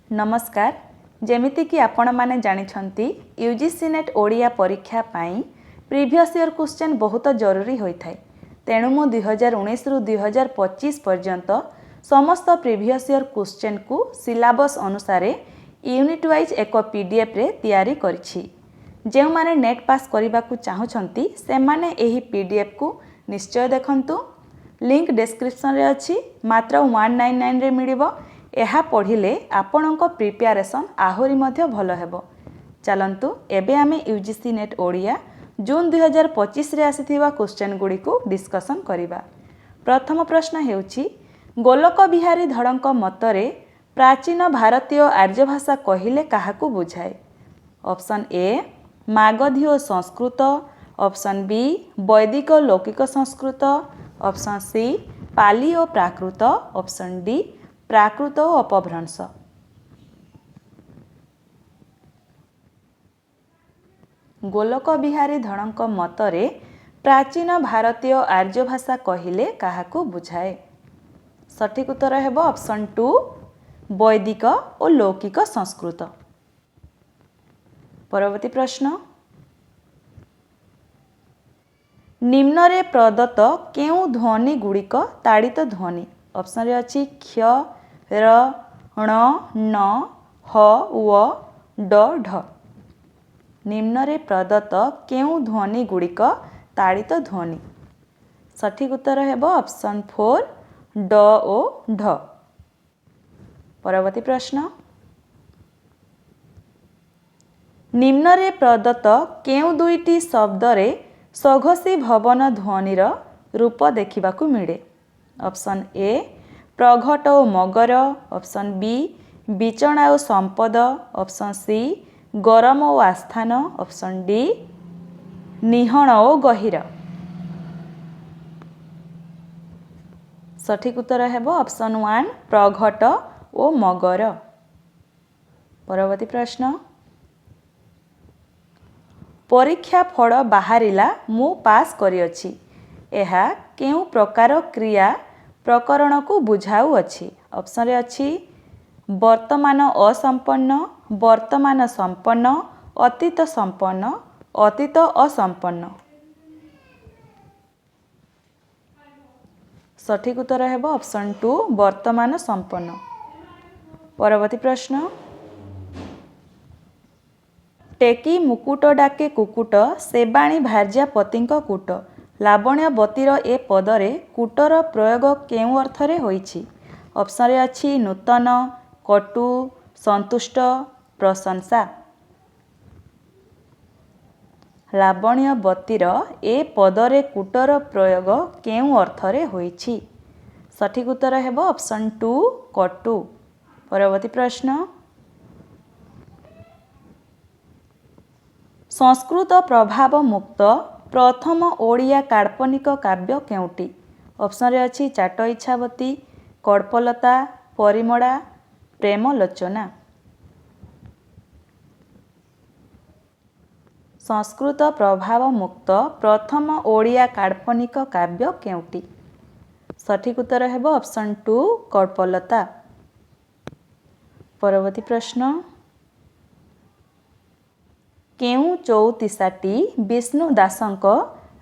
नमस्कार। जेमितिकी आपण माने जानिछंती यूजीसी नेट ओडिया परीक्षा पाई प्रीवियस ईयर क्वेश्चन बहुत जरूरी होइथाय। तेणु मु 2019 रु 2025 पर्यंत समस्त प्रीवियस ईयर क्वेश्चन को सिलेबस अनुसार यूनिट वाइज एक पीडीएफ रे तैयारी करछि। जेउ माने नेट पास करबा को चाहुछंती से माने एही पीडीएफ को निश्चय देखंतु। लिंक डिस्क्रिप्शन रे अछि। मात्र 199 रे मिलिबो। एहा पढ़िले आपणक प्रिपेरेसन आहुरी मध्य भल हेबो। चलंतु एबे आमे यूजीसी नेट ओडिया जून 2025 रे आसीथिबा क्वेश्चन गुडी को डिस्कशन करिबा। प्रथम प्रश्न हेउछि गोलक बिहारी धड़क मतरे प्राचीन भारतीय आर्य भाषा कहिले काहाकू बुझाए। Option A Magadhi Sanskrit, option B वैदिक लौकिक संस्कृत, ऑप्शन सी पाली और प्राकृत, ऑप्शन डी प्राकृत और अपभ्रंश। गोलक बिहारी धड़क मतरे प्राचीन भारतीय आर्य भाषा कहिले काहाकू बुझाए। सठिक उत्तर हेबो ऑप्शन 2 वैदिक और लौकिक संस्कृत। परवर्ती प्रश्न निम्नरे प्रदत्त केउ ध्वनि गुड़िक ताड़ित ध्वनि। ऑप्शन रे अछि क्ष, र, ण, न, ह, व, ड, ढ। निम्नरे प्रदत्त केउ ध्वनि गुड़िक ताड़ित ध्वनि। सठिक उत्तर हेबो ऑप्शन 4 ड ओ ढ। परवर्ती प्रश्न निम्नरे प्रदत्त केउ दुईटी शब्दरे सघसी भवन ध्वनिर रूप देखिबाकू मिले। ऑप्शन ए प्रघट और मगर, ऑप्शन बी बिचणा और संपद, ऑप्शन सी गरम और आस्थान, ऑप्शन डी निहण और गहिर। सठिक उत्तर हेबो ऑप्शन 1 प्रघट और मगर। परवर्ती प्रश्न परीक्षा फल बाहरिला मु पास करिअछि एहा केउ प्रकार क्रिया प्रकरण को बुझाउ अछि। ऑप्शन रे अछि वर्तमान असंपन्न, वर्तमान संपन्न, अतीत संपन्न, अतीत असंपन्न। सठिक उत्तर हेबो ऑप्शन 2 वर्तमान संपन्न। परवर्ती प्रश्न टेकी मुकुट डाके कुकुट सेबाणी भार्या पतिंक कूट। लावण्यवतीर ए पदरे कूटर प्रयोग केउ अर्थरे होइछि। ऑप्शन रे अछि नूतन, कटु, संतुष्ट, प्रशंसा। लावण्यवतीर ए पदरे कूटर प्रयोग केउ अर्थरे होइछि। सठिक उत्तर हेबो ऑप्शन 2 कटु। परवर्ती प्रश्न संस्कृत प्रभाव मुक्त प्रथम ओडिया काल्पनिक काव्य केउटी। ऑप्शन रे अछि चाट इच्छावती, कल्पलता, परिमड़ा, प्रेमलोचना। संस्कृत प्रभाव मुक्त प्रथम ओडिया काल्पनिक काव्य केउटी। सठिक उत्तर हेबो ऑप्शन 2 कल्पलता। परवर्ती प्रश्न केउ चौतीसाटी विष्णु दासंक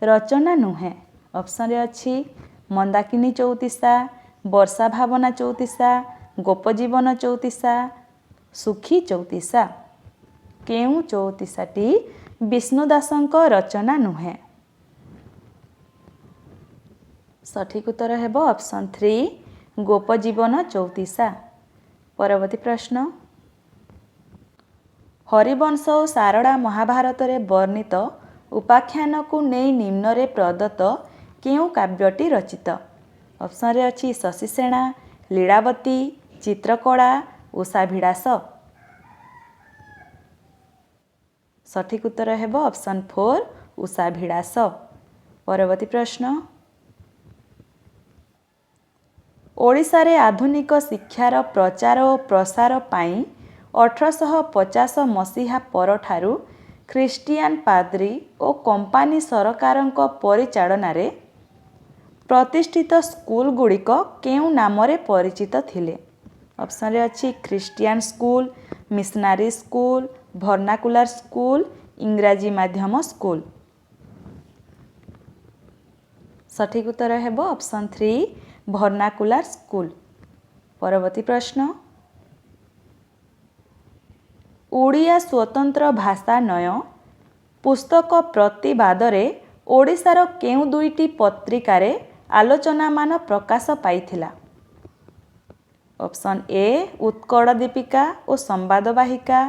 रचना नुहे। ऑप्शन रे अछि मंदाकिनी चौतीसा, वर्षा भावना चौतीसा, गोपजीवन चौतीसा, सुखी चौतीसा। केउ चौतीसाटी विष्णु दासंक रचना नुहे। सठिक उत्तर हेबो ऑप्शन 3 गोपजीवन चौतीसा। परवर्ती प्रश्न हरिवंश और सारड़ा महाभारत रे वर्णित उपाख्यान को नहीं निम्नरे प्रदत्त केउ काव्यटी रचित। ऑप्शन रे अछि शशिसेना, लीलावती, चित्रकला, उषाभिलाष। सठिक उत्तर हेबो ऑप्शन 4 उषाभिलाष। परवर्ती प्रश्न ओडिशा रे आधुनिक शिक्षार प्रचार और प्रसार पाई 1850 मसीहा परठारु ख्रीष्टियान पाद्री और कंपानी सरकारंक परिचालन रे प्रतिष्ठित स्कूल गुड़िक केउ नामरे परिचित थिले। ऑप्शन अच्छी Christian school, missionary school, vernacular school, इंग्राजी माध्यम स्कूल। सठिक उत्तर हेब ऑप्शन 3 भर्नाकुलर स्कूल। परवर्ती प्रश्न ओडिया स्वतंत्र भाषा नय पुस्तक प्रतिवादरे ओडिशार केउ दुईटी पत्रिकारे आलोचना मान प्रकाश पाइथिला। ऑप्शन ए उत्कल दीपिका और संवादवाहिका,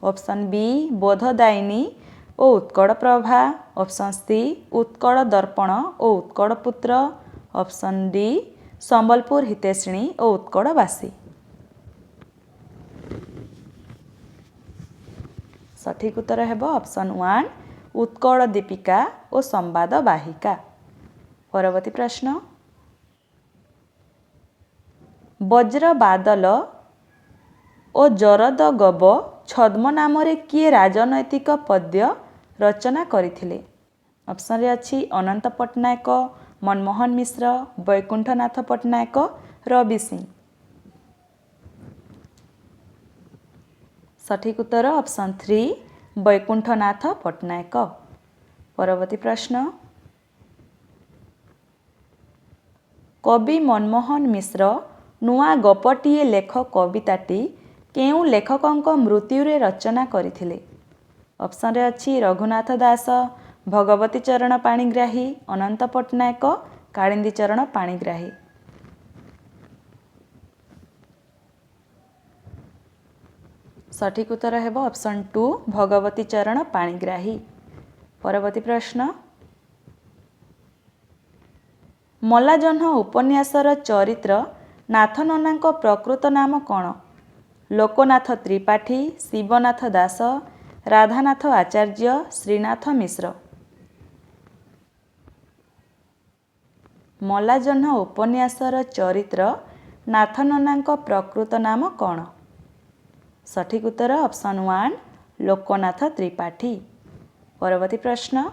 ऑप्शन बी बोधदायिनी और उत्कल प्रभा, ऑप्शन सी उत्कल दर्पण और उत्कल पुत्र, ऑप्शन डी संबलपुर हितैषिणी और उत्कलवासी। सठिक उत्तर हेब ऑप्शन 1 उत्कल दीपिका और संवादवाहिका। परवर्ती प्रश्न वज्र बादल और जरद गब छद्म नाम किए राजनैतिक पद्य रचना करथिले। ऑप्शन रे अच्छी अनंत पट्टनायक, मनमोहन मिश्र, वैकुंठनाथ पट्टनायक, रवि सिंह। सठिक उत्तर ऑप्शन 3 वैकुंठनाथ पट्टनायक। परवर्ती प्रश्न कवि मनमोहन मिश्र नुआ गपटीए लेख कविताटी केउ लेखकंक मृत्युरे रचना करथिले। ऑप्शन रे अच्छी रघुनाथ दास, भगवती चरण पाणिग्राही, अनंत पट्टनायक, कालिंदी चरण पाणिग्राही। सठिक उत्तर हेब ऑप्शन 2 भगवती चरण पाणिग्राही। परवर्ती प्रश्न मल्लाजह्न उपन्यासर चरित्र नाथ ननांक प्रकृत नाम कौन? लोकनाथ त्रिपाठी, शिवनाथ दास, राधानाथ आचार्य, श्रीनाथ मिश्र। मल्लाजह्न उपन्यासर चरित्र नाथ ननांक प्रकृत नाम कौन? सठिक उत्तर ऑप्शन 1 लोकनाथ त्रिपाठी। परवर्ती प्रश्न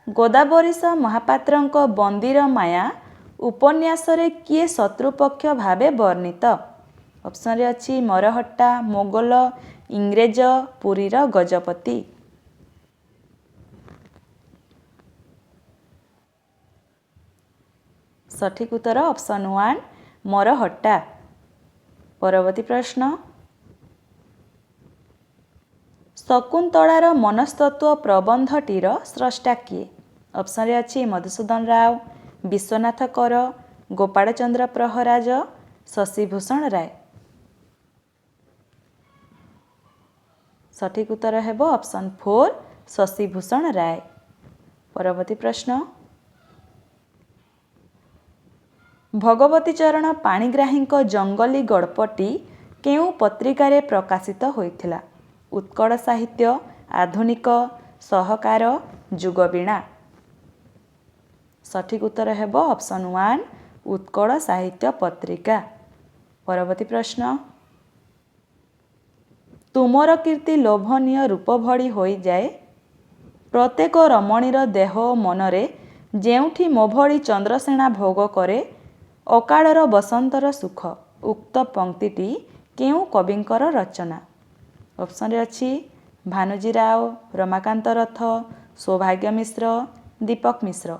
गोदावरीश महापात्रंक बंदीर माया उपन्यासरे किए शत्रुपक्ष भावे वर्णित? ऑप्शन रे अच्छी मरहट्टा, मोगल, इंग्रेज, पुरीर गजपति। सठिक उत्तर ऑप्शन 1 मरहट्टा। परवर्ती प्रश्न शकुंतलार मनस्तत्व प्रबंधटीर स्रष्टा किए? ऑप्शन रे अच्छी मधुसूदन राव, विश्वनाथ कर, गोपालचंद्र प्रहराज, शशिभूषण राय। सठिक उत्तर हेब ऑप्शन 4 शशिभूषण राय। परवर्ती प्रश्न भगवती चरण पाणिग्राहींक जंगली गल्पटी केउ पत्रिकारे प्रकाशित होइथिला? उत्कल साहित्य, आधुनिक, सहकार, जुगवीणा। सठिक उत्तर हेब ऑप्शन 1 उत्कल साहित्य पत्रिका। परवर्ती प्रश्न तुमर कीर्ति लोभनीय रूप भड़ी होई जाए प्रत्येक रमणीर देह मनरे जेउठी मो भड़ी चंद्रसेना भोग करे अकाळर बसंतर सुख उक्त पंक्तिटी केउ कविंकर रचना? ऑप्शन रे अच्छी भानुजी राव, रमाकांत रथ, सौभाग्य मिश्र, दीपक मिश्र।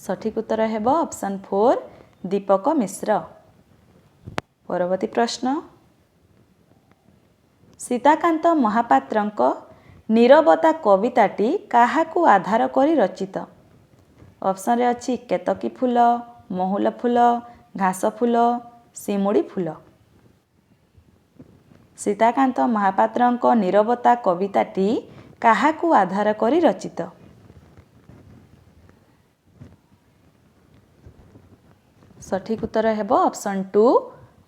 सठिक उत्तर हेब ऑप्शन 4 दीपक मिश्र। परवर्ती प्रश्न सीताकांत महापात्रंक नीरवता कविताटी काहाकू आधार करी रचित? ऑप्शन रे अच्छी केतकी फूल, महुल फूल, घास फूल, शिमुड़ी फूल। सीताकांत महापात्रंक नीरवता कविताटी काहाकू आधार करी रचित? सठिक उत्तर हेब ऑप्शन 2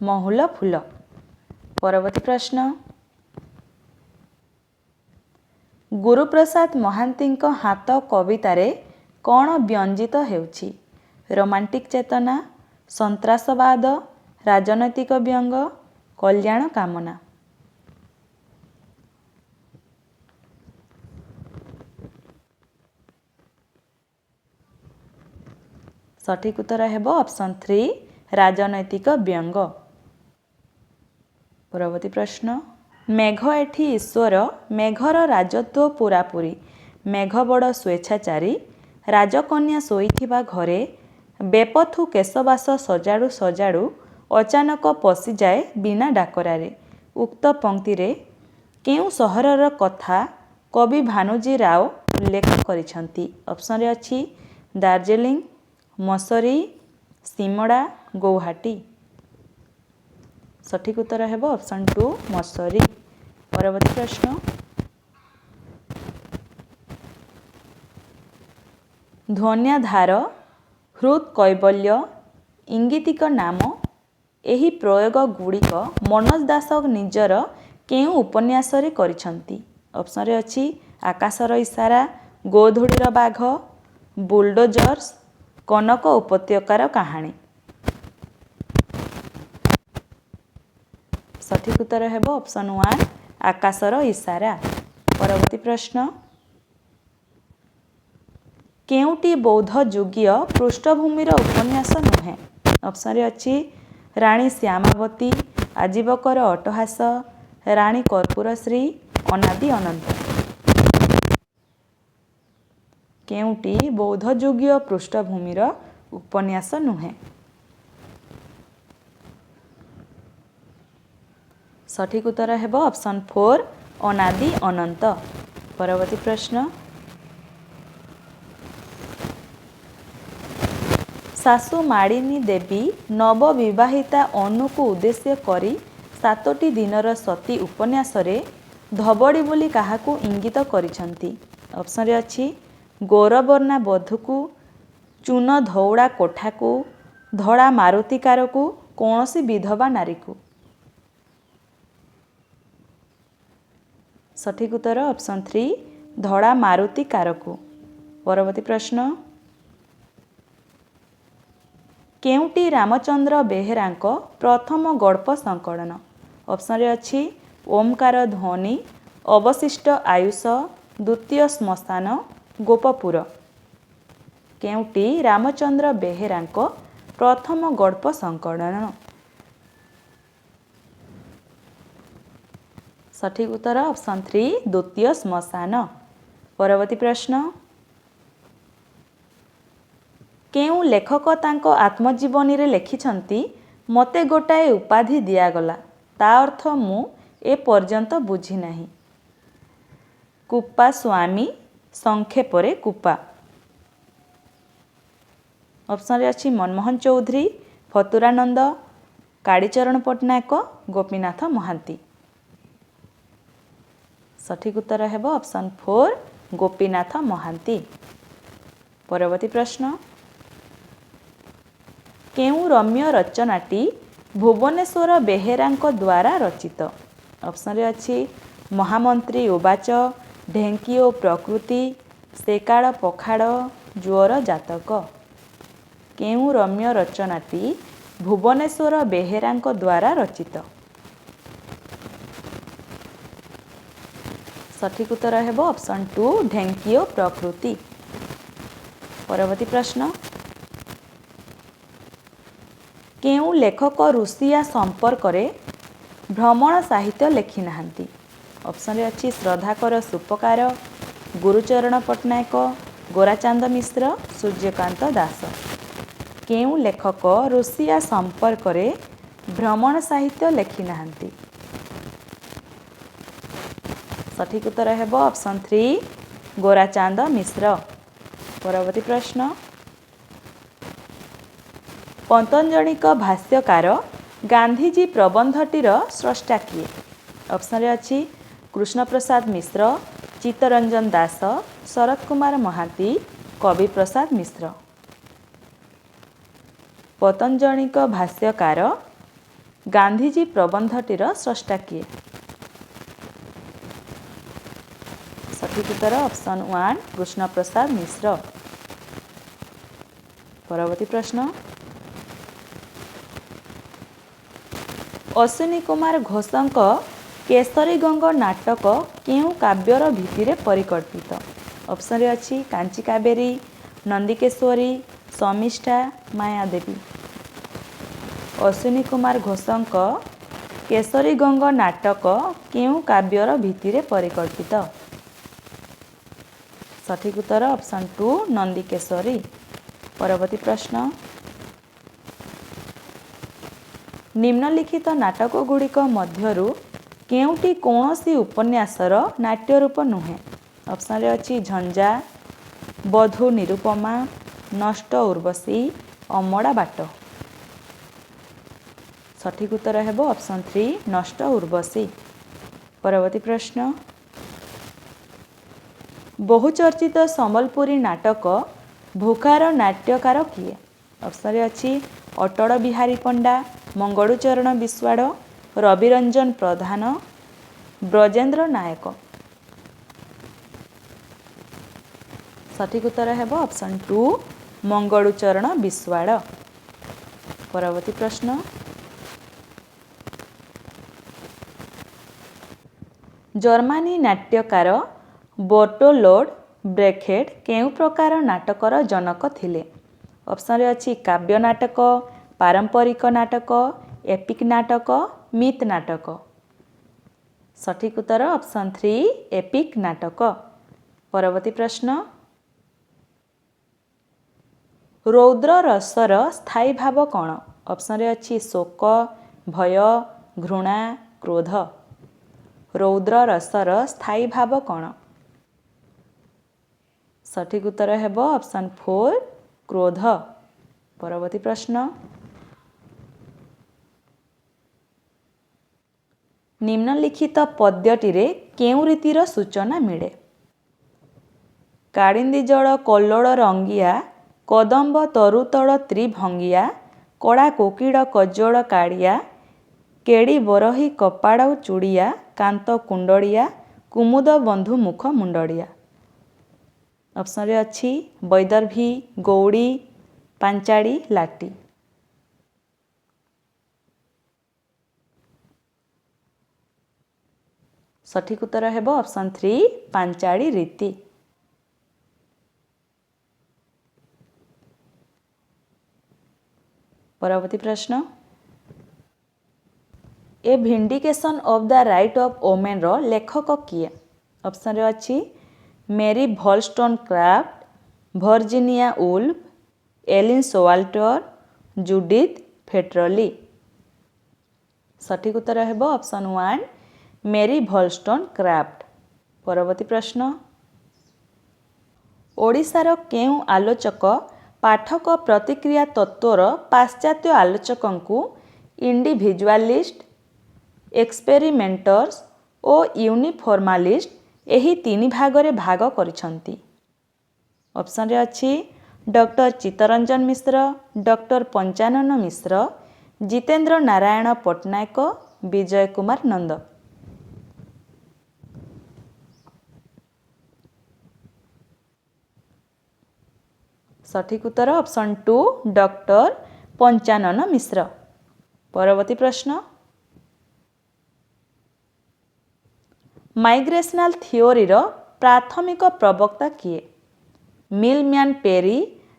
महुल फूल। परवर्ती प्रश्न गुरुप्रसाद महांतींक हाथ कवितारे कौन व्यंजित हेउछि? रोमांटिक चेतना, सन्त्रासवाद, राजनैतिक व्यंग, कल्याण कामना। ସଠିକ୍ ଉତ୍ତର ହେବ ଅପସନ୍ 3 ରାଜନୈତିକ ବ୍ୟଙ୍ଗ। ପରବର୍ତ୍ତୀ ପ୍ରଶ୍ନ ମେଘ ଏଠି ଈଶ୍ୱର ମେଘର ରାଜତ୍ୱ ପୂରାପୂରି ମେଘ ବଡ଼ ସ୍ୱେଚ୍ଛାଚାରୀ ରାଜକନ୍ୟା ଶୋଇଥିବା ଘରେ ବେପଥୁ କେଶବାସ ସଜାଡ଼ୁ ସଜାଡ଼ୁ ଅଚାନକ ପଶିଯାଏ ବିନା ଡାକରାରେ। ଉକ୍ତ ପଂକ୍ତିରେ କେଉଁ ସହରର କଥା କବି ଭାନୁଜୀ ରାଓ ଉଲ୍ଲେଖ କରିଛନ୍ତି? ଅପସନ୍ରେ ଅଛି ଦାର୍ଜିଲିଂ, ମସରୀ, ସିମଡ଼ା, ଗୌହାଟୀ। ସଠିକ୍ ଉତ୍ତର ହେବ ଅପସନ୍ 2 ମସରୀ। ପରବର୍ତ୍ତୀ ପ୍ରଶ୍ନ ଧ୍ୱନ୍ୟାଧାର, ହୃତ୍ କୈବଲ୍ୟ, ଇଙ୍ଗିତିକ ନାମ ଏହି ପ୍ରୟୋଗ ଗୁଡ଼ିକ ମନୋଜ ଦାସ ନିଜର କେଉଁ ଉପନ୍ୟାସରେ କରିଛନ୍ତି? ଅପସନ୍ରେ ଅଛି ଆକାଶର ଇସାରା, ଗୋଧୂଳିର ବାଘ, ବୁଲଡୋଜର୍ସ, କନକ ଉପତ୍ୟକାର କାହାଣୀ। ସଠିକ୍ ଉତ୍ତର ହେବ ଅପସନ୍ 1 ଆକାଶର ଇସାରା। ପରବର୍ତ୍ତୀ ପ୍ରଶ୍ନ କେଉଁଟି ବୌଦ୍ଧ ଯୁଗୀୟ ପୃଷ୍ଠଭୂମିର ଉପନ୍ୟାସ ନୁହେଁ? ଅପସନ୍ରେ ଅଛି ରାଣୀ ଶ୍ୟାମାବତୀ, ଆଜୀବକର ଅଟ୍ଟହାସ, ରାଣୀ କର୍ପୂରଶ୍ରୀ, ଅନାଦି ଅନନ୍ତ। କେଉଁଟି ବୌଦ୍ଧ ଯୁଗୀୟ ପୃଷ୍ଠଭୂମିର ଉପନ୍ୟାସ ନୁହେଁ? ସଠିକ୍ ଉତ୍ତର ହେବ ଅପସନ୍ 4 ଅନାଦି ଅନନ୍ତ। ପରବର୍ତ୍ତୀ ପ୍ରଶ୍ନ ଶାଶୁ ମାଳିନୀ ଦେବୀ ନବବିବାହିତା ଅନୁକୁ ଉଦ୍ଦେଶ୍ୟ କରି 7ଟି ଦିନର ସତୀ ଉପନ୍ୟାସରେ ଧବଳି ବୋଲି କାହାକୁ ଇଙ୍ଗିତ କରିଛନ୍ତି? ଅପସନ୍ରେ ଅଛି ଗୌରବର୍ଣ୍ଣା ବଧୂକୁ, ଚୂନ ଧଉଡ଼ା କୋଠାକୁ, ଧଳା ମାରୁତିକାରକୁ, କୌଣସି ବିଧବା ନାରୀକୁ। ସଠିକ୍ ଉତ୍ତର ଅପସନ୍ 3 ଧଳା ମାରୁତିକାରକୁ। ପରବର୍ତ୍ତୀ ପ୍ରଶ୍ନ କେଉଁଟି ରାମଚନ୍ଦ୍ର ବେହେରାଙ୍କ ପ୍ରଥମ ଗଳ୍ପ ସଂକଳନ? ଅପସନ୍ରେ ଅଛି ଓମକାର ଧ୍ୱନି, ଅବଶିଷ୍ଟ ଆୟୁଷ, ଦ୍ୱିତୀୟ ଶ୍ମଶାନ, ଗୋପପୁର। କେଉଁଟି ରାମଚନ୍ଦ୍ର ବେହେରାଙ୍କ ପ୍ରଥମ ଗଳ୍ପ ସଂକଳନ? ସଠିକ୍ ଉତ୍ତର ଅପସନ୍ 3 ଦ୍ୱିତୀୟ ଶ୍ମଶାନ। ପରବର୍ତ୍ତୀ ପ୍ରଶ୍ନ କେଉଁ ଲେଖକ ତାଙ୍କ ଆତ୍ମଜୀବନୀରେ ଲେଖିଛନ୍ତି ମୋତେ ଗୋଟାଏ ଉପାଧି ଦିଆଗଲା ତା ଅର୍ଥ ମୁଁ ଏପର୍ଯ୍ୟନ୍ତ ବୁଝିନାହିଁ? କୁପା ସ୍ୱାମୀ, ସଂକ୍ଷେପରେ କୁପା। ଅପସନ୍ରେ ଅଛି ମନମୋହନ ଚୌଧୁରୀ, ଫତୁରାନନ୍ଦ, କାଳିଚରଣ ପଟ୍ଟନାୟକ, ଗୋପୀନାଥ ମହାନ୍ତି। ସଠିକ୍ ଉତ୍ତର ହେବ ଅପସନ୍ 4 ଗୋପୀନାଥ ମହାନ୍ତି। ପରବର୍ତ୍ତୀ ପ୍ରଶ୍ନ କେଉଁ ରମ୍ୟ ରଚନାଟି ଭୁବନେଶ୍ୱର ବେହେରାଙ୍କ ଦ୍ୱାରା ରଚିତ? ଅପସନ୍ରେ ଅଛି ମହାମନ୍ତ୍ରୀ ଉବାଚ, ଢେଙ୍କି ଓ ପ୍ରକୃତି, ସେକାଳ ପଖାଳ, ଜ୍ୱର ଜାତକ। କେଉଁ ରମ୍ୟ ରଚନାଟି ଭୁବନେଶ୍ୱର ବେହେରାଙ୍କ ଦ୍ୱାରା ରଚିତ? ସଠିକ୍ ଉତ୍ତର ହେବ ଅପସନ୍ 2 ଢେଙ୍କି ଓ ପ୍ରକୃତି। ପରବର୍ତ୍ତୀ ପ୍ରଶ୍ନ କେଉଁ ଲେଖକ ରୁଷିଆ ସମ୍ପର୍କରେ ଭ୍ରମଣ ସାହିତ୍ୟ ଲେଖିନାହାନ୍ତି? ଅପସନ୍ରେ ଅଛି ଶ୍ରଦ୍ଧାକର ସୁପକାର, ଗୁରୁଚରଣ ପଟ୍ଟନାୟକ, ଗୋରାଚାନ୍ଦ ମିଶ୍ର, ସୂର୍ଯ୍ୟକାନ୍ତ ଦାସ। କେଉଁ ଲେଖକ ରୁଷିଆ ସମ୍ପର୍କରେ ଭ୍ରମଣ ସାହିତ୍ୟ ଲେଖିନାହାନ୍ତି? ସଠିକ୍ ଉତ୍ତର ହେବ ଅପସନ୍ 3 ଗୋରାଚାନ୍ଦ ମିଶ୍ର। ପରବର୍ତ୍ତୀ ପ୍ରଶ୍ନ ପତଞ୍ଜଳିଙ୍କ ଭାଷ୍ୟକାର ଗାନ୍ଧିଜୀ ପ୍ରବନ୍ଧଟିର ସ୍ରଷ୍ଟା କିଏ? ଅପସନ୍ରେ ଅଛି କୃଷ୍ଣପ୍ରସାଦ ମିଶ୍ର, ଚିତ୍ତରଞ୍ଜନ ଦାସ, ଶରତ କୁମାର ମହାନ୍ତି, କବିପ୍ରସାଦ ମିଶ୍ର। ପତଞ୍ଜଳିଙ୍କ ଭାଷ୍ୟକାର ଗାନ୍ଧିଜୀ ପ୍ରବନ୍ଧଟିର ସ୍ରଷ୍ଟା କିଏ? ସଠିକ୍ ଉତ୍ତର ଅପସନ୍ 1 କୃଷ୍ଣପ୍ରସାଦ ମିଶ୍ର। ପରବର୍ତ୍ତୀ ପ୍ରଶ୍ନ ଅଶ୍ୱିନୀ କୁମାର ଘୋଷଙ୍କ କେଶରୀ ଗଙ୍ଗ ନାଟକ କେଉଁ କାବ୍ୟର ଭିତ୍ତିରେ ପରିକଳ୍ପିତ? ଅପସନ୍ରେ ଅଛି କାଞ୍ଚି କାବେରୀ, ନନ୍ଦିକେଶ୍ୱରୀ, शमिष्ठा मायादेवी। अश्विनी कुमार घोषଙ୍କ केसरी गंग नाटक केउं काव्यर भित्तिरे परिकल्पित? सठिक उत्तर ऑप्शन 2 नंदीकेशरी। परवर्ती प्रश्न, निम्नलिखित नाटक गुड़िक मध्यरु केउंटी कौनसी उपन्यासर नाट्य रूप नुहे? ऑप्शन रे अछि झंझा, बधू निरुपमा, नष्ट उर्वशी, अमड़ा बाट। सठिक उत्तर हेबो ऑप्शन 3 नष्ट उर्वशी। परवर्ती प्रश्न, बहुचर्चित संबलपुरी नाटक भूखार नाट्यकार किए? ऑप्शन रे अछि अटल बिहारी पंडा, मंगलूचरण बिश्वाड़, रविरंजन प्रधान, ब्रजेंद्र नायक। सठिक उत्तर हेबो ऑप्शन 2 मंगलूचरण बिश्वाड़। परवर्ती प्रश्न, जर्मानी नाट्यकार बर्टोल्ड ब्रेखेट केउं प्रकार नाटकर जनक थिले? ऑप्शन रे अछि काव्य नाटक, पारंपरिक नाटक, एपिक नाटक, मिथ नाटक। सठिक उत्तर ऑप्शन 3 एपिक नाटक। परवर्ती प्रश्न, रौद्र रसर स्थायी भाव कौन? ऑप्शन रे अछि शोक, भय, घृणा, क्रोध। रौद्र रसर स्थायी भाव कौन? सठिक उत्तर हेबो ऑप्शन 4 क्रोध। परवर्ती प्रश्न, निम्नलिखित पद्यटिरे केउं रीतिर सूचना मिले? काड़िंदी जल कल्लोळ रंगिया, कदम्ब तरुतल त्रिभंगिया, कड़ा कोकिड़ कज्जल काड़िया, केड़ी बरही कपाड़ चूड़िया, कांत कुंडड़िया, कुमुद बंधु मुख मुंडड़िया। ऑप्शन रे अछि वैदर्भी, गौड़ी, पांचाड़ी, लाटी। सठिक उत्तर हेबो ऑप्शन 3 पांचाड़ी रीति। परवर्ती प्रश्न, a vindication of the right of women रो लेखक किए? ऑप्शन रे अछि Mary Wollstonecraft, Virginia Woolf, Elaine Showalter, Judith Fetterley. सठिक उत्तर हेबो ऑप्शन 1 मेरी वॉलस्टोनक्राफ्ट। परवर्ती प्रश्न, ओडिशार केउं आलोचक पाठक प्रतिक्रिया तत्वर पाश्चात्य आलोचकंकु इंडिविजुअलिस्ट, एक्सपेरिमेंटर्स और यूनिफॉर्मालिस्ट एही तीन भागरे भाग करिसंती? ऑप्शन रे अछि डॉक्टर चित्तरंजन मिश्र, डॉक्टर पंचानन मिश्र, जितेंद्र नारायण पट्टनायक, विजय कुमार नंद। सठिक उत्तर ऑप्शन 2 डॉक्टर पंचानन मिश्र। परवर्ती प्रश्न, माइग्रेशनल थियोरी रो प्राथमिक प्रवक्ता किए? Milman Parry,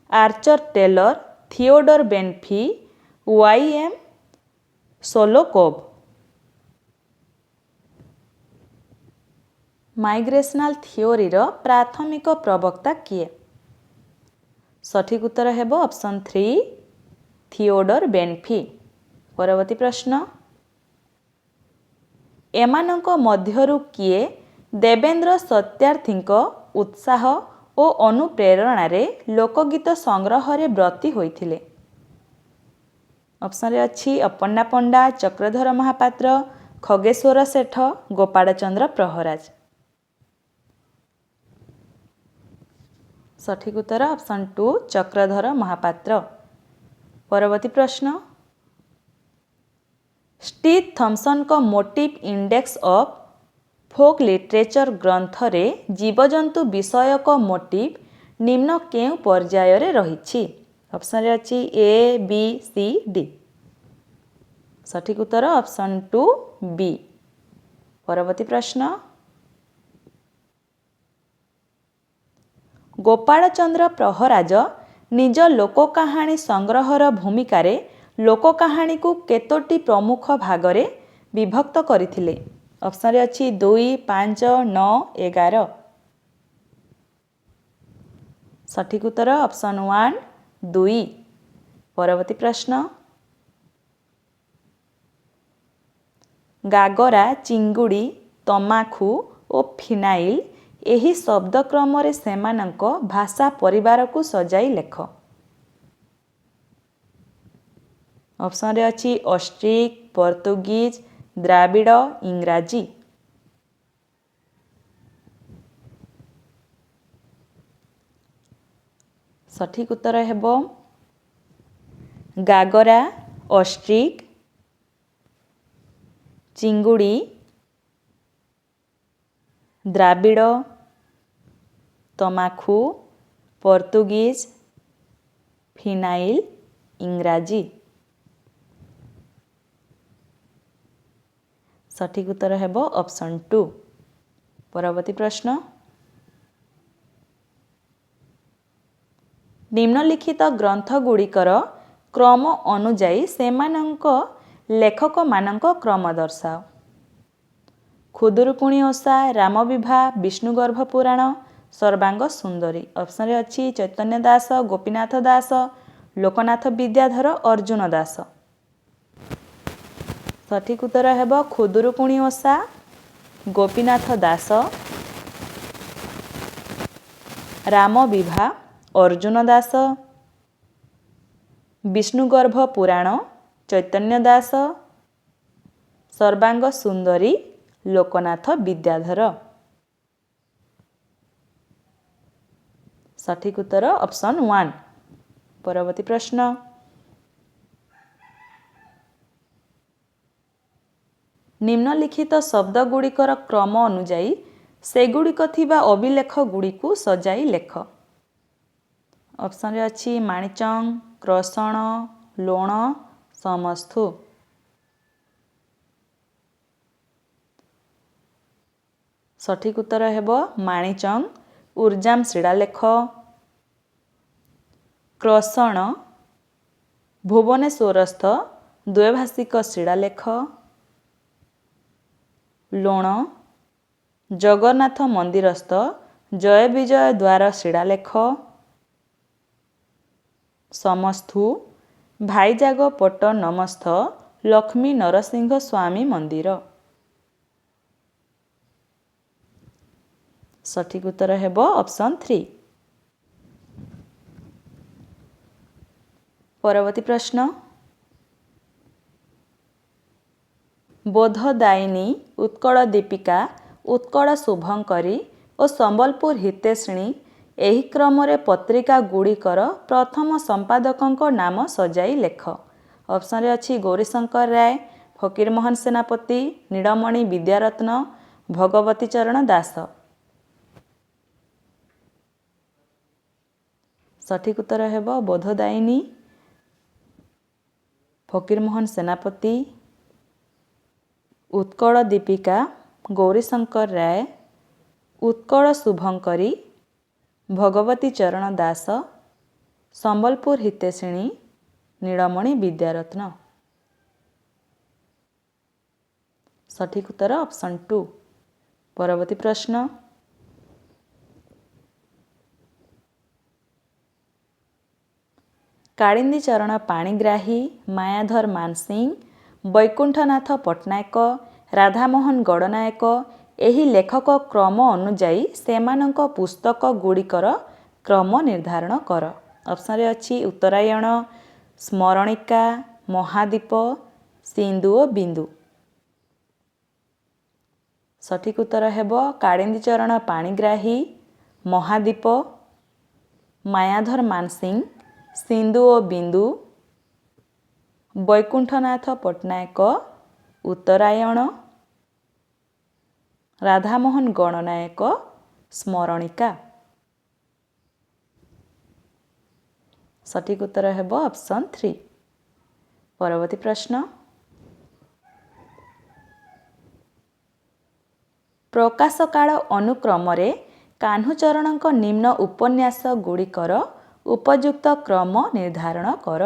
Archer Taylor, Theodor Benfey, Y M. सोलोकोव। माइग्रेशनल थियोरी रो प्राथमिक प्रवक्ता किए? सठिक उत्तर हेबो ऑप्शन 3 थियोडर बेनफी। परवर्ती प्रश्न, एमानंक मध्यरु किए देवेंद्र सत्यार्थींक उत्साह ओ अनुप्रेरणारे लोकगीत संग्रहरे ब्रती होइथिले? ऑप्शन रे अछि अप्पण्णा पंडा, चक्रधर महापात्र, खगेश्वर सेठ, गोपालचंद्र प्रहराज। सठिक उत्तर ऑप्शन 2 चक्रधर महापात्र। परवर्ती प्रश्न, स्टीव थॉमसन को motif index of folk literature ग्रंथ रे जीवजंतु विषयक मोटिव निम्न केउं पर्याय रे रहिछि? ऑप्शन रे अछि ए, बी, सी, डी। सठिक उत्तर ऑप्शन 2 बी। परवर्ती प्रश्न, गोपालचंद्र प्रहराज ନିଜ ଲୋକକାହାଣୀ ସଂଗ୍ରହର ଭୂମିକାରେ ଲୋକକାହାଣୀକୁ କେତୋଟି ପ୍ରମୁଖ ଭାଗରେ ବିଭକ୍ତ କରିଥିଲେ? ଅପସନରେ ଅଛି 2, 5, 9, 11। ସଠିକ୍ ଉତ୍ତର ଅପସନ୍ 1, 2। ପରବର୍ତ୍ତୀ ପ୍ରଶ୍ନ, ଗାଗରା, ଚିଙ୍ଗୁଡ଼ି, ତମାଖୁ ଓ ଫିନାଇଲ ଏହି ଶବ୍ଦ କ୍ରମରେ ସେମାନଙ୍କ ଭାଷା ପରିବାରକୁ ସଜାଇ ଲେଖ। ଅପସନରେ ଅଛି ଅଷ୍ଟ୍ରିକ୍, ପର୍ତ୍ତୁଗୀଜ, ଦ୍ରାବିଡ଼, ଇଂରାଜୀ। ସଠିକ୍ ଉତ୍ତର ହେବ ଗାଗରା, ଅଷ୍ଟ୍ରିକ୍, ଚିଙ୍ଗୁଡ଼ି, ଦ୍ରାବିଡ଼, ତମାଖୁ, ପର୍ତ୍ତୁଗୀଜ, ଫିନାଇଲ, ଇଂରାଜୀ। ସଠିକ୍ ଉତ୍ତର ହେବ ଅପସନ୍ 2। ପରବର୍ତ୍ତୀ ପ୍ରଶ୍ନ, ନିମ୍ନଲିଖିତ ଗ୍ରନ୍ଥଗୁଡ଼ିକର କ୍ରମ ଅନୁଯାୟୀ ସେମାନଙ୍କ ଲେଖକମାନଙ୍କ କ୍ରମ ଦର୍ଶାଅ। ଖୁଦୁରୁକୁଣୀ ଓଷା, ରାମବିଭା, ବିଷ୍ଣୁଗର୍ଭ ପୁରାଣ, ସର୍ବାଙ୍ଗ ସୁନ୍ଦରୀ। ଅପସନରେ ଅଛି ଚୈତନ୍ୟ ଦାସ, ଗୋପୀନାଥ ଦାସ, ଲୋକନାଥ ବିଦ୍ୟାଧର, ଅର୍ଜୁନ ଦାସ। ସଠିକ୍ ଉତ୍ତର ହେବ ଖୁଦୁରୁକୁଣୀ ଓଷା, ଗୋପୀନାଥ ଦାସ, ରାମବିଭା, ଅର୍ଜୁନ ଦାସ, ବିଷ୍ଣୁଗର୍ଭ ପୁରାଣ, ଚୈତନ୍ୟ ଦାସ, ସର୍ବାଙ୍ଗ ସୁନ୍ଦରୀ, ଲୋକନାଥ ବିଦ୍ୟାଧର। ସଠିକ୍ ଉତ୍ତର ଅପସନ୍ 1। ପରବର୍ତ୍ତୀ ପ୍ରଶ୍ନ, ନିମ୍ନଲିଖିତ ଶବ୍ଦଗୁଡ଼ିକର କ୍ରମ ଅନୁଯାୟୀ ସେଗୁଡ଼ିକ ଥିବା ଅଭିଲେଖ ଗୁଡ଼ିକୁ ସଜାଇ ଲେଖ। ଅପସନରେ ଅଛି ମାଣିଚଙ୍ଗ, କ୍ରଷଣ, ଲୋଣ, ସମସ୍ଥୁ। ସଠିକ୍ ଉତ୍ତର ହେବ ମାଣିଚଙ୍ଗ, ଉର୍ଜାମ ଶିଳାଲେଖ, କ୍ରଷଣ, ଭୁବନେଶ୍ୱରସ୍ଥ ଦ୍ୱୈଭାଷିକ ଶିଳାଲେଖ, ଲୋଣ, ଜଗନ୍ନାଥ ମନ୍ଦିରସ୍ଥ ଜୟବିଜୟ ଦ୍ୱାର ଶିଳାଲେଖ, ସମସ୍ଥୁ, ଭାଇଜାଗ ପଟ୍ଟନମସ୍ଥ ଲକ୍ଷ୍ମୀ ନରସିଂହ ସ୍ୱାମୀ ମନ୍ଦିର। ସଠିକ୍ ଉତ୍ତର ହେବ ଅପସନ୍ 3। ପରବର୍ତ୍ତୀ ପ୍ରଶ୍ନ, ବୋଧଦାୟିନୀ, ଉତ୍କଳ ଦୀପିକା, ଉତ୍କଳ ଶୁଭଙ୍କରୀ ଓ ସମ୍ବଲପୁର ହିତୈଷିଣୀ ଏହି କ୍ରମରେ ପତ୍ରିକା ଗୁଡ଼ିକର ପ୍ରଥମ ସମ୍ପାଦକଙ୍କ ନାମ ସଜାଇ ଲେଖ। ଅପସନରେ ଅଛି ଗୌରୀଶଙ୍କର ରାୟ, ଫକୀରମୋହନ ସେନାପତି, ନୀଳମଣି ବିଦ୍ୟାରତ୍ନ, ଭଗବତୀ ଚରଣ ଦାସ। ସଠିକ୍ ଉତ୍ତର ହେବ ବୋଧଦାୟିନୀ, ଫକୀରମୋହନ ସେନାପତି, ଉତ୍କଳ ଦୀପିକା, ଗୌରୀଶଙ୍କର ରାୟ, ଉତ୍କଳ ଶୁଭଙ୍କରୀ, ଭଗବତୀ ଚରଣ ଦାସ, ସମ୍ବଲପୁର ହିତୈଷିଣୀ, ନୀଳମଣି ବିଦ୍ୟାରତ୍ନ। ସଠିକ୍ ଉତ୍ତର ଅପସନ୍ 2। ପରବର୍ତ୍ତୀ ପ୍ରଶ୍ନ, କାଳିନ୍ଦୀ ଚରଣ ପାଣିଗ୍ରାହୀ, ମାୟାଧର ମାନସିଂହ, ବୈକୁଣ୍ଠନାଥ ପଟ୍ଟନାୟକ, ରାଧାମୋହନ ଗଡ଼ନାୟକ ଏହି ଲେଖକ କ୍ରମ ଅନୁଯାୟୀ ସେମାନଙ୍କ ପୁସ୍ତକ ଗୁଡ଼ିକର କ୍ରମ ନିର୍ଦ୍ଧାରଣ କର। ଅପସନରେ ଅଛି ଉତ୍ତରାୟଣ, ସ୍ମରଣିକା, ମହାଦୀପ, ସିନ୍ଧୁ ଓ ବିନ୍ଦୁ। ସଠିକ୍ ଉତ୍ତର ହେବ କାଳିନ୍ଦୀ ଚରଣ ପାଣିଗ୍ରାହୀ, ମହାଦୀପ, ମାୟାଧର ମାନସିଂହ, ସିନ୍ଧୁ ଓ ବିନ୍ଦୁ, ବୈକୁଣ୍ଠନାଥ ପଟ୍ଟନାୟକ, ଉତ୍ତରାୟଣ, ରାଧାମୋହନ ଗଡ଼ନାୟକ, ସ୍ମରଣିକା। ସଠିକ୍ ଉତ୍ତର ହେବ ଅପସନ୍ 3। ପରବର୍ତ୍ତୀ ପ୍ରଶ୍ନ, ପ୍ରକାଶ କାଳ ଅନୁକ୍ରମରେ କାହ୍ନୁଚରଣଙ୍କ ନିମ୍ନ ଉପନ୍ୟାସ ଗୁଡ଼ିକର ଉପଯୁକ୍ତ କ୍ରମ ନିର୍ଦ୍ଧାରଣ କର।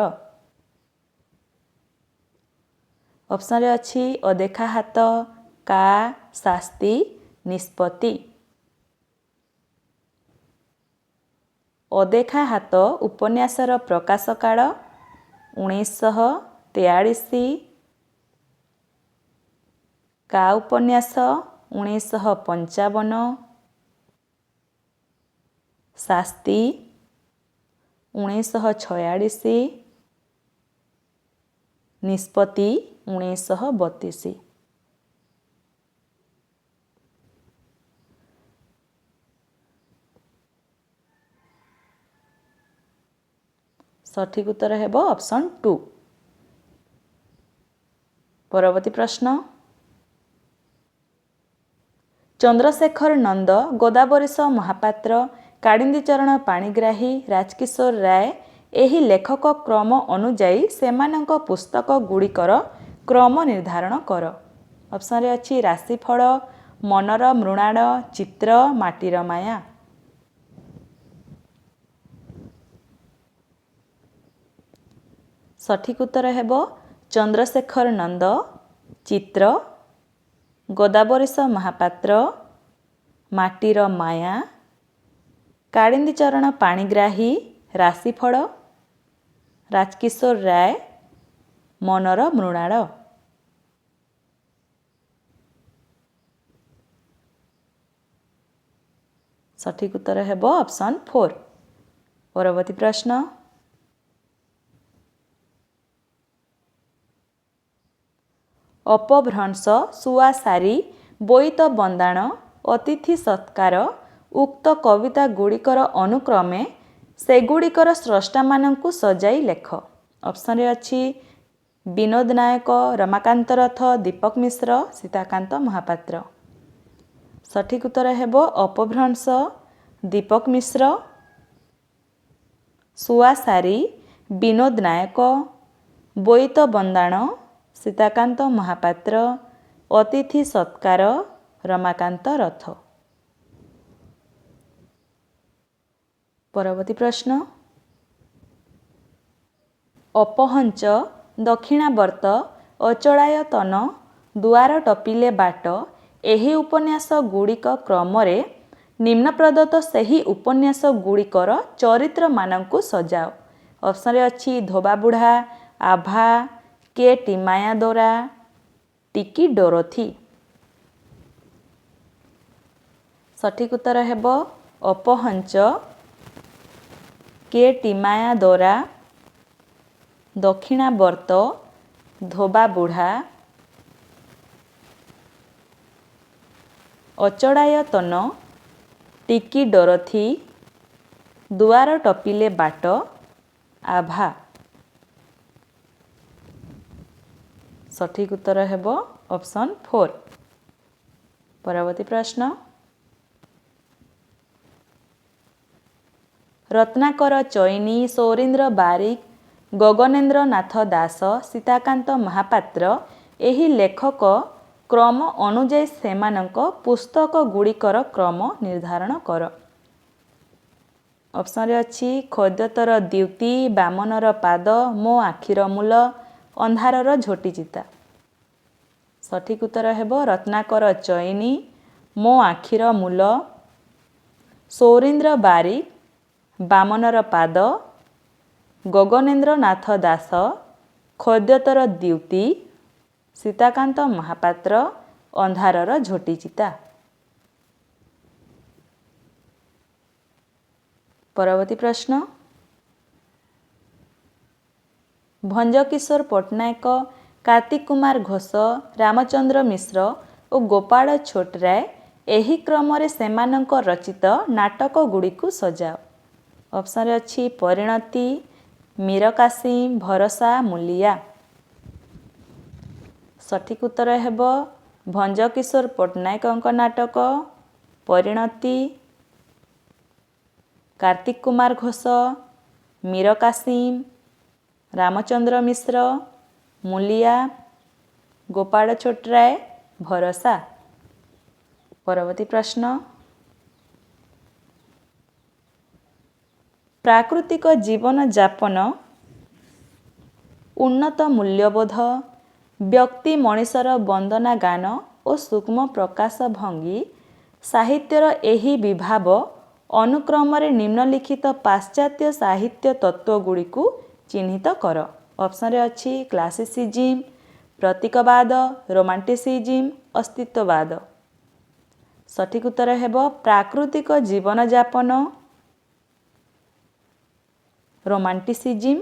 ଅପସନରେ ଅଛି ଅଦେଖା ହାତ, କା, ଶାସ୍ତି, ନିଷ୍ପତ୍ତି। ଅଦେଖା ହାତ ଉପନ୍ୟାସର ପ୍ରକାଶ କାଳ 1943, କା ଉପନ୍ୟାସ 1955, ଶାସ୍ତି 1946, ନିଷ୍ପତ୍ତି 1932। ସଠିକ ଉତ୍ତର ହେବ ଅପସନ୍ 2। ପରବର୍ତ୍ତୀ ପ୍ରଶ୍ନ, ଚନ୍ଦ୍ରଶେଖର ନନ୍ଦ, ଗୋଦାବରୀଶ ମହାପାତ୍ର, କାଳିନ୍ଦୀ ଚରଣ ପାଣିଗ୍ରାହୀ, ରାଜକିଶୋର ରାୟ ଏହି ଲେଖକ କ୍ରମ ଅନୁଯାୟୀ ସେମାନଙ୍କ ପୁସ୍ତକ ଗୁଡ଼ିକର କ୍ରମ ନିର୍ଦ୍ଧାରଣ କର। ଅପସନରେ ଅଛି ରାଶିଫଳ, ମନର ମୃଣାଳ, ଚିତ୍ର, ମାଟିର ମାୟା। ସଠିକ ଉତ୍ତର ହେବ ଚନ୍ଦ୍ରଶେଖର ନନ୍ଦ, ଚିତ୍ର, ଗୋଦାବରୀଶ ମହାପାତ୍ର, ମାଟିର ମାୟା, କାଳିନ୍ଦୀ ଚରଣ ପାଣିଗ୍ରାହୀ, ରାଶିଫଳ, ରାଜକିଶୋର ରାୟ, ମନର ମୃଣାଳ। ସଠିକ ଉତ୍ତର ହେବ ଅପସନ୍ 4। ପରବର୍ତ୍ତୀ ପ୍ରଶ୍ନ, ଅପଭ୍ରଂଶ, ସୁଆସାରୀ, ବୋଇତ ବନ୍ଦାଣ, ଅତିଥି ସତ୍କାର ଉକ୍ତ କବିତା ଗୁଡ଼ିକର ଅନୁକ୍ରମେ ସେଗୁଡ଼ିକର ସ୍ରଷ୍ଟାମାନଙ୍କୁ ସଜାଇ ଲେଖ। ଅପସନରେ ଅଛି ବିନୋଦ ନାୟକ, ରମାକାନ୍ତ ରଥ, ଦୀପକ ମିଶ୍ର, ସୀତାକାନ୍ତ ମହାପାତ୍ର। ସଠିକ ଉତ୍ତର ହେବ ଅପଭ୍ରଂଶ, ଦୀପକ ମିଶ୍ର, ସୁଆସାରୀ, ବିନୋଦ ନାୟକ, ବୋଇତ ବନ୍ଦାଣ, ସୀତାକାନ୍ତ ମହାପାତ୍ର, ଅତିଥି ସତ୍କାର, ରମାକାନ୍ତ ରଥ। ପରବର୍ତ୍ତୀ ପ୍ରଶ୍ନ, ଅପହଞ୍ଚ, ଦକ୍ଷିଣାବର୍ତ୍ତ, ଅଚଳାୟତନ, ଦୁଆର ଟପିଲେ ବାଟ ଏହି ଉପନ୍ୟାସ ଗୁଡ଼ିକ କ୍ରମରେ ନିମ୍ନ ପ୍ରଦତ୍ତ ସେହି ଉପନ୍ୟାସ ଗୁଡ଼ିକର ଚରିତ୍ରମାନଙ୍କୁ ସଜାଅ। ଅପସନରେ ଅଛି ଧୋବାବୁଢ଼ା, ଆଭା, କେ ଟିମାୟା ଦୋରା, ଟିକି ଡୋରଥି। ସଠିକ ଉତ୍ତର ହେବ ଅପହଞ୍ଚ, କେ ଟିମାୟା ଦୋରା, ଦକ୍ଷିଣାବର୍ତ୍ତ, ଧୋବାବୁଢ଼ା, ଅଚଳାୟତନ, ଟିକି ଡୋରଥି, ଦୁଆର ଟପିଲେ ବାଟ, ଆଭା। ସଠିକ ଉତ୍ତର ହେବ ଅପସନ୍ 4। ପରବର୍ତ୍ତୀ ପ୍ରଶ୍ନ, ରତ୍ନାକର ଚଇନି, ସୌରୀନ୍ଦ୍ର ବାରିକ, ଗଗନେନ୍ଦ୍ର ନାଥ ଦାସ, ସୀତାକାନ୍ତ ମହାପାତ୍ର ଏହି ଲେଖକ କ୍ରମ ଅନୁଯାୟୀ ସେମାନଙ୍କ ପୁସ୍ତକ ଗୁଡ଼ିକର କ୍ରମ ନିର୍ଦ୍ଧାରଣ କର। ଅପସନରେ ଅଛି ଖଦ୍ୟୋତର ଦ୍ୟୁତି, ବାମନର ପାଦ, ମୋ ଆଖିର ମୂଲ, ଅନ୍ଧାରର ଝୋଟିଚିତା। ସଠିକ ଉତ୍ତର ହେବ ରତ୍ନାକର ଚଇନି, ମୋ ଆଖିର ମୂଲ, ସୌରୀନ୍ଦ୍ର ବାରିକ, ବାମନର ପାଦ, ଗଗନେନ୍ଦ୍ର ନାଥ ଦାସ, ଖଦ୍ୟୋତର ଦ୍ୟୁତି, ସୀତାକାନ୍ତ ମହାପାତ୍ର, ଅନ୍ଧାରର ଝୋଟିଚିତା। ପରବର୍ତ୍ତୀ ପ୍ରଶ୍ନ, ଭଞ୍ଜକିଶୋର ପଟ୍ଟନାୟକ, କାର୍ତ୍ତିକ କୁମାର ଘୋଷ, ରାମଚନ୍ଦ୍ର ମିଶ୍ର ଓ ଗୋପାଳ ଛୋଟରାୟ ଏହି କ୍ରମରେ ସେମାନଙ୍କ ରଚିତ ନାଟକ ଗୁଡ଼ିକୁ ସଜାଅ। ଅପସନରେ ଅଛି ପରିଣତି, ମୀର କାସିମ, ଭରସା, ମୂଲିଆ। ସଠିକ ଉତ୍ତର ହେବ ଭଞ୍ଜକିଶୋର ପଟ୍ଟନାୟକଙ୍କ ନାଟକ ପରିଣତି, କାର୍ତ୍ତିକ କୁମାର ଘୋଷ, ମୀର କାସିମ, ରାମଚନ୍ଦ୍ର ମିଶ୍ର, ମୂଲିଆ, ଗୋପାଳ ଛୋଟରାୟ, ଭରସା। ପରବର୍ତ୍ତୀ ପ୍ରଶ୍ନ, ପ୍ରାକୃତିକ ଜୀବନଯାପନ, ଉନ୍ନତ ମୂଲ୍ୟବୋଧ, ବ୍ୟକ୍ତି ମଣିଷର ବନ୍ଦନା ଗାନ ଓ ସୂକ୍ଷ୍ମ ପ୍ରକାଶ ଭଙ୍ଗୀ ସାହିତ୍ୟର ଏହି ବିଭାବ ଅନୁକ୍ରମରେ ନିମ୍ନଲିଖିତ ପାଶ୍ଚାତ୍ୟ ସାହିତ୍ୟ ତତ୍ତ୍ୱଗୁଡ଼ିକୁ ଚିହ୍ନିତ କର। ଅପସନରେ ଅଛି କ୍ଲାସିସିଜିମ୍, ପ୍ରତୀକବାଦ, ରୋମାଣ୍ଟିସିଜିମ୍, ଅସ୍ତିତ୍ୱବାଦ। ସଠିକ ଉତ୍ତର ହେବ ପ୍ରାକୃତିକ ଜୀବନଯାପନ, ରୋମାଣ୍ଟିସିଜିମ୍,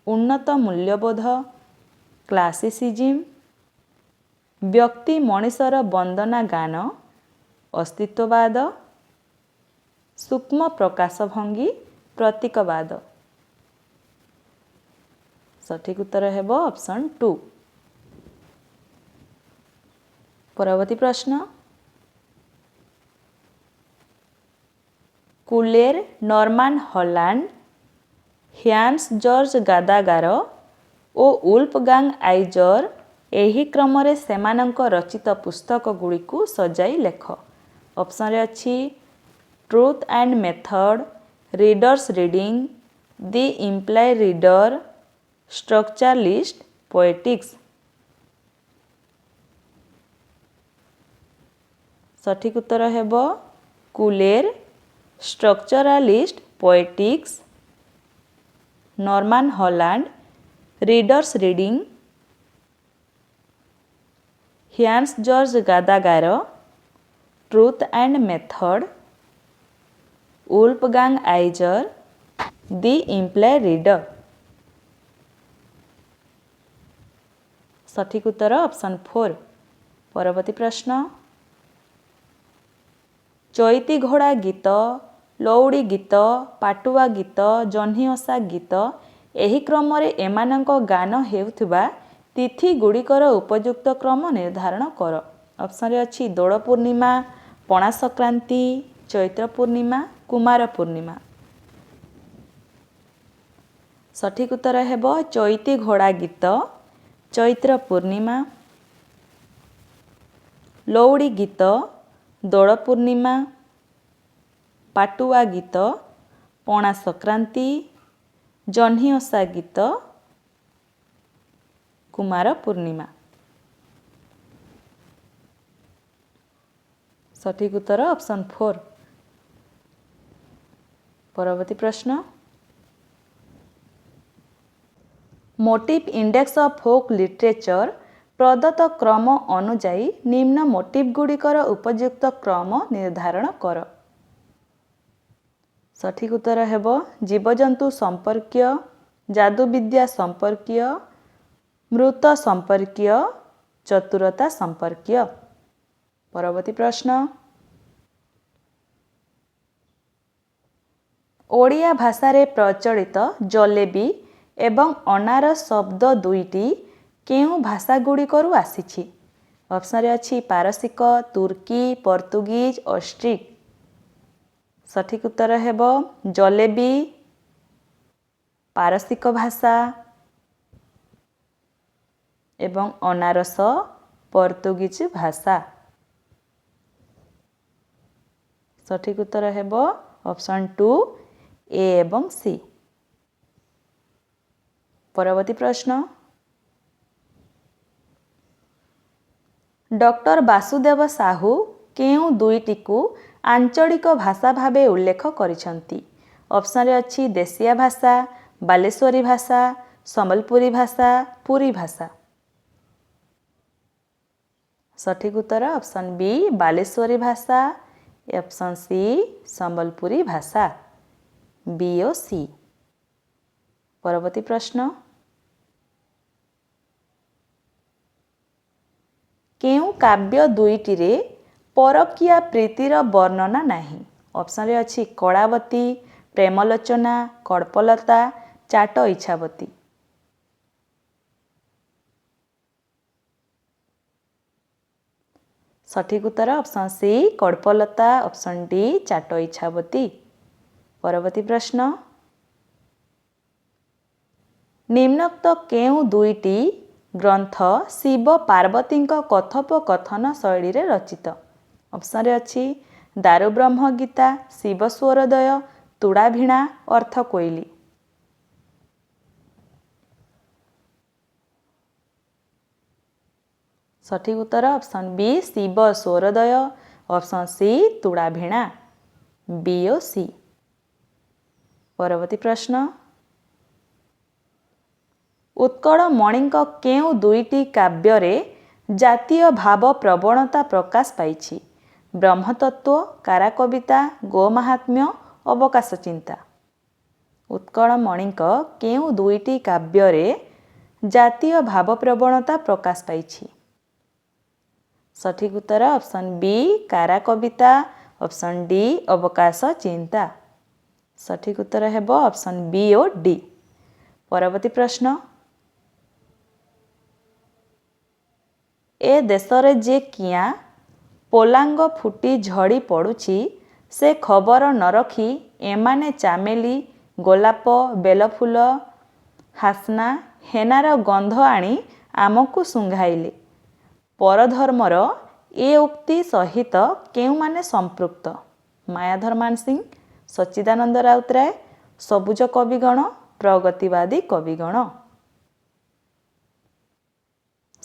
ଉନ୍ନତ ମୂଲ୍ୟବୋଧ, କ୍ଲାସିସିଜିମ୍, ବ୍ୟକ୍ତି ମଣିଷର ବନ୍ଦନା ଗାନ, ଅସ୍ତିତ୍ୱବାଦ, ସୂକ୍ଷ୍ମ ପ୍ରକାଶ ଭଙ୍ଗୀ, ପ୍ରତୀକବାଦ। ସଠିକ ଉତ୍ତର ହେବ ଅପସନ୍ 2। ପରବର୍ତ୍ତୀ ପ୍ରଶ୍ନ, କୁଲେର, ନର୍ମାନ ହଲାଣ୍ଡ, ହ୍ୟାନ୍ସ ଜର୍ଜ ଗାଦାଗାର ଓ ଉଲ୍ଫଗାଙ୍ଗ ଆଇଜର ଏହି କ୍ରମରେ ସେମାନଙ୍କ ରଚିତ ପୁସ୍ତକ ଗୁଡ଼ିକୁ ସଜାଇ ଲେଖ। ଅପସନରେ ଅଛି truth and method, readers reading, the implied reader, structuralist poetics. ସଠିକ ଉତ୍ତର ହେବ Culler, structuralist poetics, Norman Holland, readers reading, Hans Georg Gadamer, truth and method, Wolfgang Iser, the implied reader. ସଠିକ ଉତ୍ତର ଅପସନ୍ 4। ପରବର୍ତ୍ତୀ ପ୍ରଶ୍ନ, ଚଇତି ଘୋଡ଼ା ଗୀତ, ଲଉଡ଼ି ଗୀତ, ପାଟୁଆ ଗୀତ, ଜହ୍ନିଓଷା ଗୀତ ଏହି କ୍ରମରେ ଏମାନଙ୍କ ଗାନ ହେଉଥିବା ତିଥି ଗୁଡ଼ିକର ଉପଯୁକ୍ତ କ୍ରମ ନିର୍ଦ୍ଧାରଣ କର। ଅପସନରେ ଅଛି ଦୋଳ ପୂର୍ଣ୍ଣିମା, ପଣା ସଂକ୍ରାନ୍ତି, ଚୈତ୍ର ପୂର୍ଣ୍ଣିମା, କୁମାର ପୂର୍ଣ୍ଣିମା। ସଠିକ ଉତ୍ତର ହେବ ଚଇତି ଘୋଡ଼ା ଗୀତ, ଚୈତ୍ର ପୂର୍ଣ୍ଣିମା, ଲଉଡ଼ି ଗୀତ, ଦୋଳ ପୂର୍ଣ୍ଣିମା, ପାଟୁଆ ଗୀତ, ପଣା ସଂକ୍ରାନ୍ତି, ଜହ୍ନିଓଷା ଗୀତ, କୁମାର ପୂର୍ଣ୍ଣିମା। ସଠିକ ଉତ୍ତର ଅପସନ୍ 4। ପରବର୍ତ୍ତୀ ପ୍ରଶ୍ନ, motive index of folk literature ପ୍ରଦତ୍ତ କ୍ରମ ଅନୁଯାୟୀ ନିମ୍ନ ମୋଟିଭ ଗୁଡ଼ିକର ଉପଯୁକ୍ତ କ୍ରମ ନିର୍ଦ୍ଧାରଣ କର। ସଠିକ ଉତ୍ତର ହେବ ଜୀବଜନ୍ତୁ ସମ୍ପର୍କୀୟ, ଯାଦୁବିଦ୍ୟା ସମ୍ପର୍କୀୟ, ମୃତ ସମ୍ପର୍କୀୟ, ଚତୁରତା ସମ୍ପର୍କୀୟ। ପରବର୍ତ୍ତୀ ପ୍ରଶ୍ନ, ଓଡ଼ିଆ ଭାଷାରେ ପ୍ରଚଳିତ ଜଲେବି ଏବଂ ଅନାର ଶବ୍ଦ ଦୁଇଟି କେଉଁ ଭାଷାଗୁଡ଼ିକରୁ ଆସିଛି? ଅପସନରେ ଅଛି ପାରସିକ, ତୁର୍କୀ, ପର୍ତ୍ତୁଗୀଜ, ଅଷ୍ଟ୍ରିକ। ସଠିକ ଉତ୍ତର ହେବ ଜଲେବି ପାରସିକ ଭାଷା ଏବଂ ଅନାରସ ପର୍ତ୍ତୁଗୀଜ ଭାଷା। ସଠିକ ଉତ୍ତର ହେବ ଅପସନ୍ 2 ଏ ଏବଂ ସି। ପରବର୍ତ୍ତୀ ପ୍ରଶ୍ନ, ଡକ୍ଟର ବାସୁଦେବ ସାହୁ କେଉଁ ଦୁଇଟିକୁ ଆଞ୍ଚଳିକ ଭାଷା ଭାବେ ଉଲ୍ଲେଖ କରିଛନ୍ତି? ଅପସନରେ ଅଛି ଦେଶିଆ ଭାଷା, ବାଲେଶ୍ୱରୀ ଭାଷା, ସମ୍ବଲପୁରୀ ଭାଷା, ପୁରୀ ଭାଷା। ସଠିକ ଉତ୍ତର ଅପସନ୍ ବି ବାଲେଶ୍ୱରୀ ଭାଷା, ଅପସନ୍ ସି ସମ୍ବଲପୁରୀ ଭାଷା, ବି ଓ ସି। ପରବର୍ତ୍ତୀ ପ୍ରଶ୍ନ, କେଉଁ କାବ୍ୟ ଦୁଇଟିରେ ପରକୀୟା ପ୍ରୀତିର ବର୍ଣ୍ଣନା ନାହିଁ? ଅପସନରେ ଅଛି କଳାବତୀ, ପ୍ରେମଲୋଚନା, କଳ୍ପଲତା, ଚାଟ ଇଚ୍ଛାବତୀ। ସଠିକ ଉତ୍ତର option C Kalpalata, option D Chata Ichhabati. ପରବର୍ତ୍ତୀ ପ୍ରଶ୍ନ, ନିମ୍ନୋକ୍ତ କେଉଁ ଦୁଇଟି ଗ୍ରନ୍ଥ ଶିବ ପାର୍ବତୀଙ୍କ କଥୋପକଥନ ଶୈଳୀରେ ରଚିତ? ଅପସନରେ ଅଛି ଦାରୁବ୍ରହ୍ମ ଗୀତା, ଶିବ ସ୍ୱରୋଦୟ, ତୁଡ଼ାଭିଣା ଅର୍ଥ କୋଇଲି। ସଠିକ୍ ଉତ୍ତର option B Shiba Swarodaya, option C Tudabhina, B ଓ ସି। ପରବର୍ତ୍ତୀ ପ୍ରଶ୍ନ, ଉତ୍କଳମଣିଙ୍କ କେଉଁ ଦୁଇଟି କାବ୍ୟରେ ଜାତୀୟ ଭାବ ପ୍ରବଣତା ପ୍ରକାଶ ପାଇଛି? ବ୍ରହ୍ମତତ୍ତ୍ୱ, କାରାକବିତା, ଗୋମାହାତ୍ମ୍ୟ, ଅବକାଶ ଚିନ୍ତା। ଉତ୍କଳମଣିଙ୍କ କେଉଁ ଦୁଇଟି କାବ୍ୟରେ ଜାତୀୟ ଭାବ ପ୍ରବଣତା ପ୍ରକାଶ ପାଇଛି? ସଠିକ୍ ଉତ୍ତର ଅପସନ୍ ବି କାରାକବିତା, ଅପସନ୍ ଡି ଅବକାଶ ଚିନ୍ତା। ସଠିକ୍ ଉତ୍ତର ହେବ ଅପସନ୍ ବି ଓ ଡି। ପରବର୍ତ୍ତୀ ପ୍ରଶ୍ନ, ଏ ଦେଶରେ ଯେ କିଆଁ ପୋଲାଙ୍ଗ ଫୁଟି ଝଡ଼ି ପଡ଼ୁଛି, ସେ ଖବର ନ ରଖି ଏମାନେ ଚାମେଲି, ଗୋଲାପ, ବେଲଫୁଲ, ହାସ୍ନା, ହେନାର ଗନ୍ଧ ଆଣି ଆମକୁ ଶୁଙ୍ଘାଇଲେ। ପରଧର୍ମର ଏ ଉକ୍ତି ସହିତ କେଉଁମାନେ ସମ୍ପୃକ୍ତ? ମାୟାଧର ମାନସିଂହ, ସଚ୍ଚିଦାନନ୍ଦ ରାଉତରାୟ, ସବୁଜ କବିଗଣ, ପ୍ରଗତିବାଦୀ କବିଗଣ।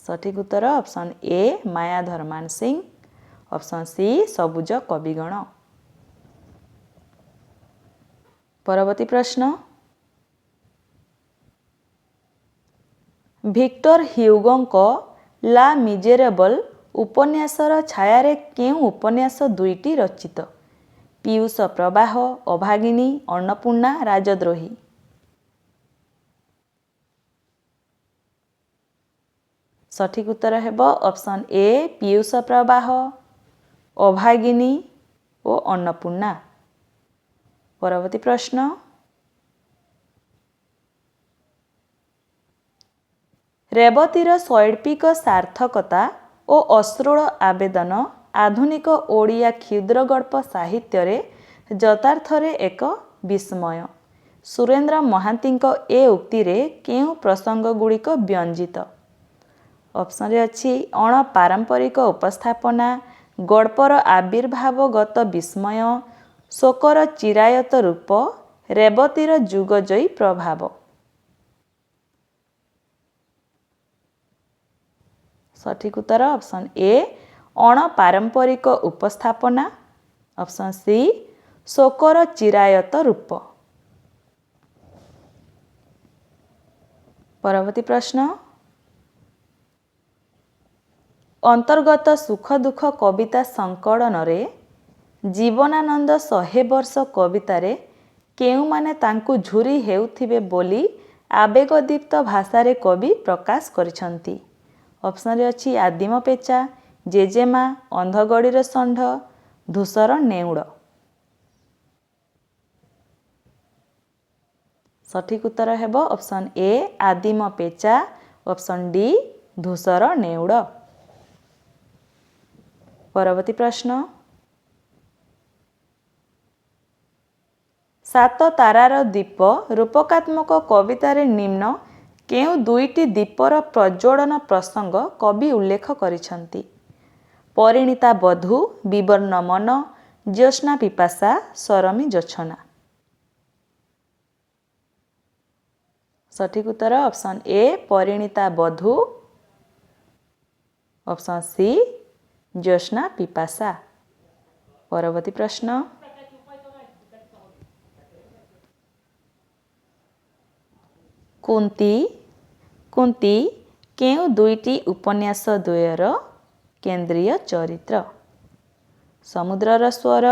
ସଠିକ୍ ଉତ୍ତର ଅପସନ୍ ଏ ମାୟାଧର ମାନସିଂହ, ଅପସନ୍ ସି ସବୁଜ କବିଗଣ। ପରବର୍ତ୍ତୀ ପ୍ରଶ୍ନ, ଭିକ୍ଟର ହ୍ୟୁଗୋଙ୍କ ଲା ମିଜେରେବଲ୍ ଉପନ୍ୟାସର ଛାୟାରେ କେଉଁ ଉପନ୍ୟାସ ଦୁଇଟି ରଚିତ? ପୀୟୁଷ ପ୍ରବାହ, ଅଭାଗିନୀ, ଅନ୍ନପୂର୍ଣ୍ଣା, ରାଜଦ୍ରୋହୀ। ସଠିକ୍ ଉତ୍ତର ହେବ ଅପସନ୍ ଏ ପୀୟୁଷ ପ୍ରବାହ, ଅଭାଗିନୀ ଓ ଅନ୍ନପୂର୍ଣ୍ଣା। ପରବର୍ତ୍ତୀ ପ୍ରଶ୍ନ, ରେବତୀର ଶୈଳ୍ପିକ ସାର୍ଥକତା ଓ ଅଶ୍ରୁଳ ଆବେଦନ ଆଧୁନିକ ଓଡ଼ିଆ କ୍ଷୁଦ୍ରଗଳ୍ପ ସାହିତ୍ୟରେ ଯଥାର୍ଥରେ ଏକ ବିସ୍ମୟ। ସୁରେନ୍ଦ୍ର ମହାନ୍ତିଙ୍କ ଏ ଉକ୍ତିରେ କେଉଁ ପ୍ରସଙ୍ଗଗୁଡ଼ିକ ବ୍ୟଞ୍ଜିତ? ଅପସନ୍ରେ ଅଛି ଅଣପାରମ୍ପରିକ ଉପସ୍ଥାପନା, ଗଳ୍ପର ଆବିର୍ଭାବଗତ ବିସ୍ମୟ, ଶୋକର ଚିରାୟତ ରୂପ, ରେବତୀର ଯୁଗଜୟୀ ପ୍ରଭାବ। ସଠିକ୍ ଉତ୍ତର ଅପସନ୍ ଏ ଅଣପାରମ୍ପରିକ ଉପସ୍ଥାପନା, ଅପସନ୍ ସି ଶୋକର ଚିରାୟତ ରୂପ। ପରବର୍ତ୍ତୀ ପ୍ରଶ୍ନ, ଅନ୍ତର୍ଗତ ସୁଖ ଦୁଃଖ କବିତା ସଂକଳନରେ ଜୀବନାନନ୍ଦ 100 ବର୍ଷ କବିତାରେ କେଉଁମାନେ ତାଙ୍କୁ ଝୁରି ହେଉଥିବେ ବୋଲି ଆବେଗଦୀପ୍ତ ଭାଷାରେ କବି ପ୍ରକାଶ କରିଛନ୍ତି? ଅପସନ୍ରେ ଅଛି ଆଦିମ ପେଚା, ଜେଜେମା, ଅନ୍ଧଗଡ଼ିର ଷଣ୍ଢ, ଧୂସର ନେଉଳ। ସଠିକ୍ ଉତ୍ତର ହେବ ଅପସନ୍ ଏ ଆଦିମ ପେଚା, ଅପସନ୍ ଡି ଧୂସର ନେଉଳ। ପରବର୍ତ୍ତୀ ପ୍ରଶ୍ନ, ସାତ ତାରାର ଦ୍ୱୀପ ରୂପକାତ୍ମକ କବିତାରେ ନିମ୍ନ କେଉଁ ଦୁଇଟି ଦ୍ୱୀପର ପ୍ରଜ୍ୱଳନ ପ୍ରସଙ୍ଗ କବି ଉଲ୍ଲେଖ କରିଛନ୍ତି? ପରିଣୀତା ବଧୂ, ବିବର୍ଣ୍ଣ ମନ, ଜ୍ୟୋତ୍ସ୍ନା ପିପାସା, ସରମୀ ଜୋଛନା। ସଠିକ୍ ଉତ୍ତର ଅପସନ୍ ଏ ପରିଣୀତା ବଧୂ, ଅପସନ୍ ସି ଜ୍ୟୋତ୍ସ୍ନା ପିପାସା। ପରବର୍ତ୍ତୀ ପ୍ରଶ୍ନ, କୁନ୍ତୀ କେଉଁ ଦୁଇଟି ଉପନ୍ୟାସ ଦ୍ୱୟର କେନ୍ଦ୍ରୀୟ ଚରିତ୍ର? ସମୁଦ୍ରର ସ୍ୱର,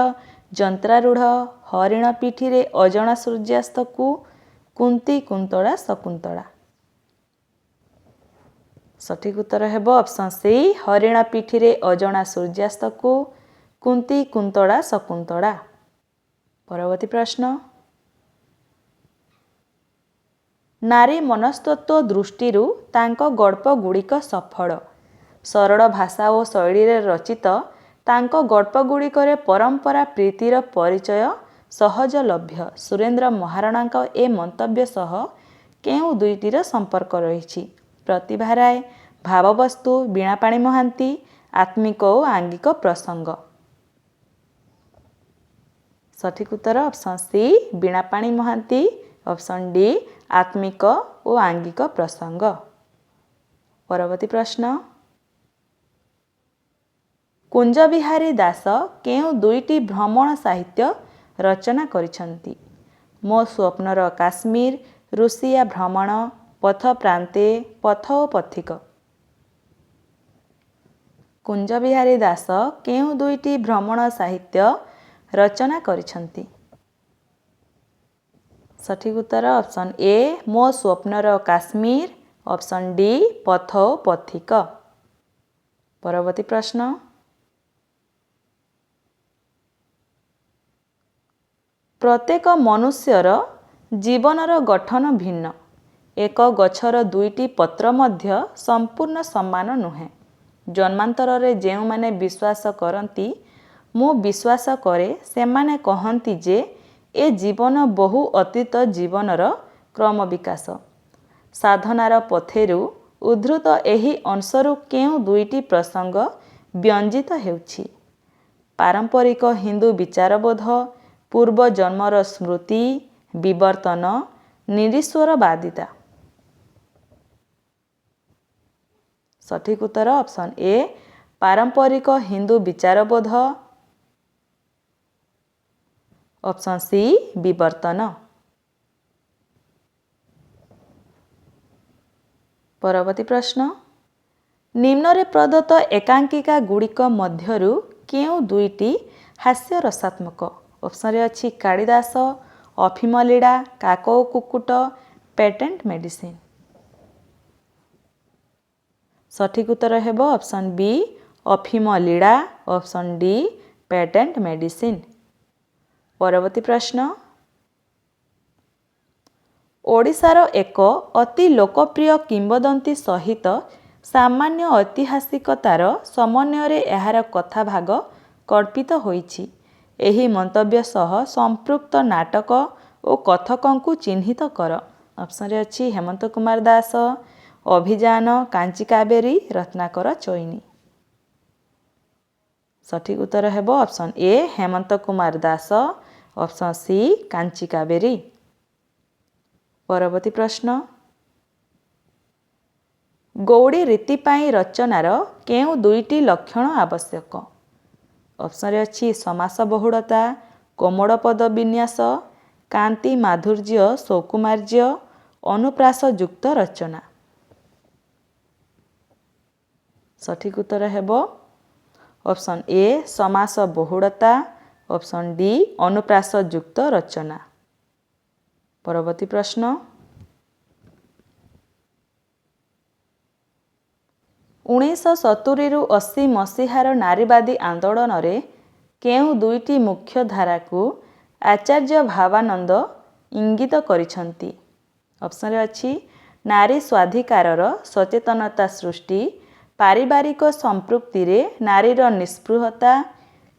ଯନ୍ତ୍ରାରୂଢ଼, ହରିଣ ପିଠିରେ ଅଜଣା ସୂର୍ଯ୍ୟାସ୍ତକୁ, କୁନ୍ତୀ କୁନ୍ତଳା ଶକୁନ୍ତଳା। ସଠିକ୍ ଉତ୍ତର ହେବ ଅପସନ୍ ସି ହରିଣ ପିଠିରେ ଅଜଣା ସୂର୍ଯ୍ୟାସ୍ତକୁ, କୁନ୍ତୀ କୁନ୍ତଳା ଶକୁନ୍ତଳା। ପରବର୍ତ୍ତୀ ପ୍ରଶ୍ନ, ନାରୀ ମନସ୍ତତ୍ୱ ଦୃଷ୍ଟିରୁ ତାଙ୍କ ଗଳ୍ପଗୁଡ଼ିକ ସଫଳ। ସରଳ ଭାଷା ଓ ଶୈଳୀରେ ରଚିତ ତାଙ୍କ ଗଳ୍ପଗୁଡ଼ିକରେ ପରମ୍ପରା ପ୍ରୀତିର ପରିଚୟ ସହଜଲଭ୍ୟ। ସୁରେନ୍ଦ୍ର ମହାରଣାଙ୍କ ଏ ମନ୍ତବ୍ୟ ସହ କେଉଁ ଦୁଇଟିର ସମ୍ପର୍କ ରହିଛି? ପ୍ରତିଭା ରାୟ, ଭାବବସ୍ତୁ, ବୀଣାପାଣି ମହାନ୍ତି, ଆତ୍ମିକ ଓ ଆଙ୍ଗିକ ପ୍ରସଙ୍ଗ। ସଠିକ୍ ଉତ୍ତର option C Binapani Mohanty. Option D ଆତ୍ମିକ ଓ ଆଙ୍ଗିକ ପ୍ରସଙ୍ଗ। ପରବର୍ତ୍ତୀ ପ୍ରଶ୍ନ, କୁଞ୍ଜବିହାରୀ ଦାସ କେଉଁ ଦୁଇଟି ଭ୍ରମଣ ସାହିତ୍ୟ ରଚନା କରିଛନ୍ତି? ମୋ ସ୍ୱପ୍ନର କାଶ୍ମୀର, ରୁଷିଆ ଭ୍ରମଣ, ପଥ ପ୍ରାନ୍ତେ, ପଥ ଓ ପଥିକ। କୁଞ୍ଜବିହାରୀ ଦାସ କେଉଁ ଦୁଇଟି ଭ୍ରମଣ ସାହିତ୍ୟ ରଚନା କରିଛନ୍ତି? ସଠିକ୍ ଉତ୍ତର ଅପସନ୍ ଏ ମୋ ସ୍ୱପ୍ନର କାଶ୍ମୀର। ଅପସନ୍ ଡି ପଥ ଓ ପଥିକ। ପରବର୍ତ୍ତୀ ପ୍ରଶ୍ନ, ପ୍ରତ୍ୟେକ ମନୁଷ୍ୟର ଜୀବନର ଗଠନ ଭିନ୍ନ। ଏକ ଗଛର ଦୁଇଟି ପତ୍ର ମଧ୍ୟ ସମ୍ପୂର୍ଣ୍ଣ ସମାନ ନୁହେଁ। ଜନ୍ମାନ୍ତରରେ ଯେଉଁମାନେ ବିଶ୍ୱାସ କରନ୍ତି, ମୁଁ ବିଶ୍ୱାସ କରେ, ସେମାନେ କହନ୍ତି ଯେ ଏ ଜୀବନ ବହୁ ଅତୀତ ଜୀବନର କ୍ରମ ବିକାଶ। ସାଧନାର ପଥେରୁ ଉଦ୍ଧୃତ ଏହି ଅଂଶରୁ କେଉଁ ଦୁଇଟି ପ୍ରସଙ୍ଗ ବ୍ୟଞ୍ଜିତ ହେଉଛି? ପାରମ୍ପରିକ ହିନ୍ଦୁ ବିଚାରବୋଧ, ପୂର୍ବଜନ୍ମର ସ୍ମୃତି, ବିବର୍ତ୍ତନ, ନିରୀଶ୍ୱରବାଦିତା। ସଠିକ୍ ଉତ୍ତର ଅପସନ୍ ଏ ପାରମ୍ପରିକ ହିନ୍ଦୁ ବିଚାରବୋଧ। ଅପସନ୍ ସି ବିବର୍ତ୍ତନ। ପରବର୍ତ୍ତୀ ପ୍ରଶ୍ନ, ନିମ୍ନରେ ପ୍ରଦତ୍ତ ଏକାଙ୍କିକା ଗୁଡ଼ିକ ମଧ୍ୟରୁ କେଉଁ ଦୁଇଟି ହାସ୍ୟରସାତ୍ମକ? ଅପସନ୍ରେ ଅଛି କାଳିଦାସ, ଅଫିମ ଲୀଳା, କାକ ଓ କୁକୁଟ, ପେଟେଣ୍ଟ ମେଡିସିନ। ସଠିକ୍ ଉତ୍ତର ହେବ option B Aphima Lila. Option D patent medicine. ପରବର୍ତ୍ତୀ ପ୍ରଶ୍ନ, ଓଡ଼ିଶାର ଏକ ଅତି ଲୋକପ୍ରିୟ କିମ୍ବଦନ୍ତୀ ସହିତ ସାମାନ୍ୟ ଐତିହାସିକତାର ସମନ୍ୱୟରେ ଏହାର କଥା ଭାଗ କଳ୍ପିତ ହୋଇଛି। ଏହି ମନ୍ତବ୍ୟ ସହ ସମ୍ପୃକ୍ତ ନାଟକ ଓ କଥକଙ୍କୁ ଚିହ୍ନିତ କର। ଅପସନ୍ରେ ଅଛି ହେମନ୍ତ କୁମାର ଦାସ, ଅଭିଯାନ, କାଞ୍ଚି କାବେରୀ, ରତ୍ନାକର ଚଇନି। ସଠିକ୍ ଉତ୍ତର ହେବ option A Hemant Kumar Das. Option C କାଞ୍ଚି କାବେରୀ। ପରବର୍ତ୍ତୀ ପ୍ରଶ୍ନ, ଗୌଡ଼ି ରୀତି ପାଇଁ ରଚନାର କେଉଁ ଦୁଇଟି ଲକ୍ଷଣ ଆବଶ୍ୟକ? ଅପସନ୍ରେ ଅଛି ସମାସ ବହୁଳତା, କୋମଳ ପଦ ବିନ୍ୟାସ, କାନ୍ତି ମାଧୁର୍ଯ୍ୟ ସୌକୁମାର୍ଯ୍ୟ, ଅନୁପ୍ରାସଯୁକ୍ତ ରଚନା। ସଠିକ୍ ଉତ୍ତର ହେବ ଅପସନ୍ ଏ ସମାସ ବହୁଳତା। ଅପସନ୍ ଡି ଅନୁପ୍ରାସଯୁକ୍ତ ରଚନା। ପରବର୍ତ୍ତୀ ପ୍ରଶ୍ନ, 1970ରୁ 80 ମସିହାର ନାରୀବାଦୀ ଆନ୍ଦୋଳନରେ କେଉଁ ଦୁଇଟି ମୁଖ୍ୟ ଧାରାକୁ ଆଚାର୍ଯ୍ୟ ଭାବାନନ୍ଦ ଇଙ୍ଗିତ କରିଛନ୍ତି? ଅପସନ୍ରେ ଅଛି ନାରୀ ସ୍ୱାଧିକାରର ସଚେତନତା ସୃଷ୍ଟି, ପାରିବାରିକ ସମ୍ପୃକ୍ତିରେ ନାରୀର ନିସ୍ପୃହତା,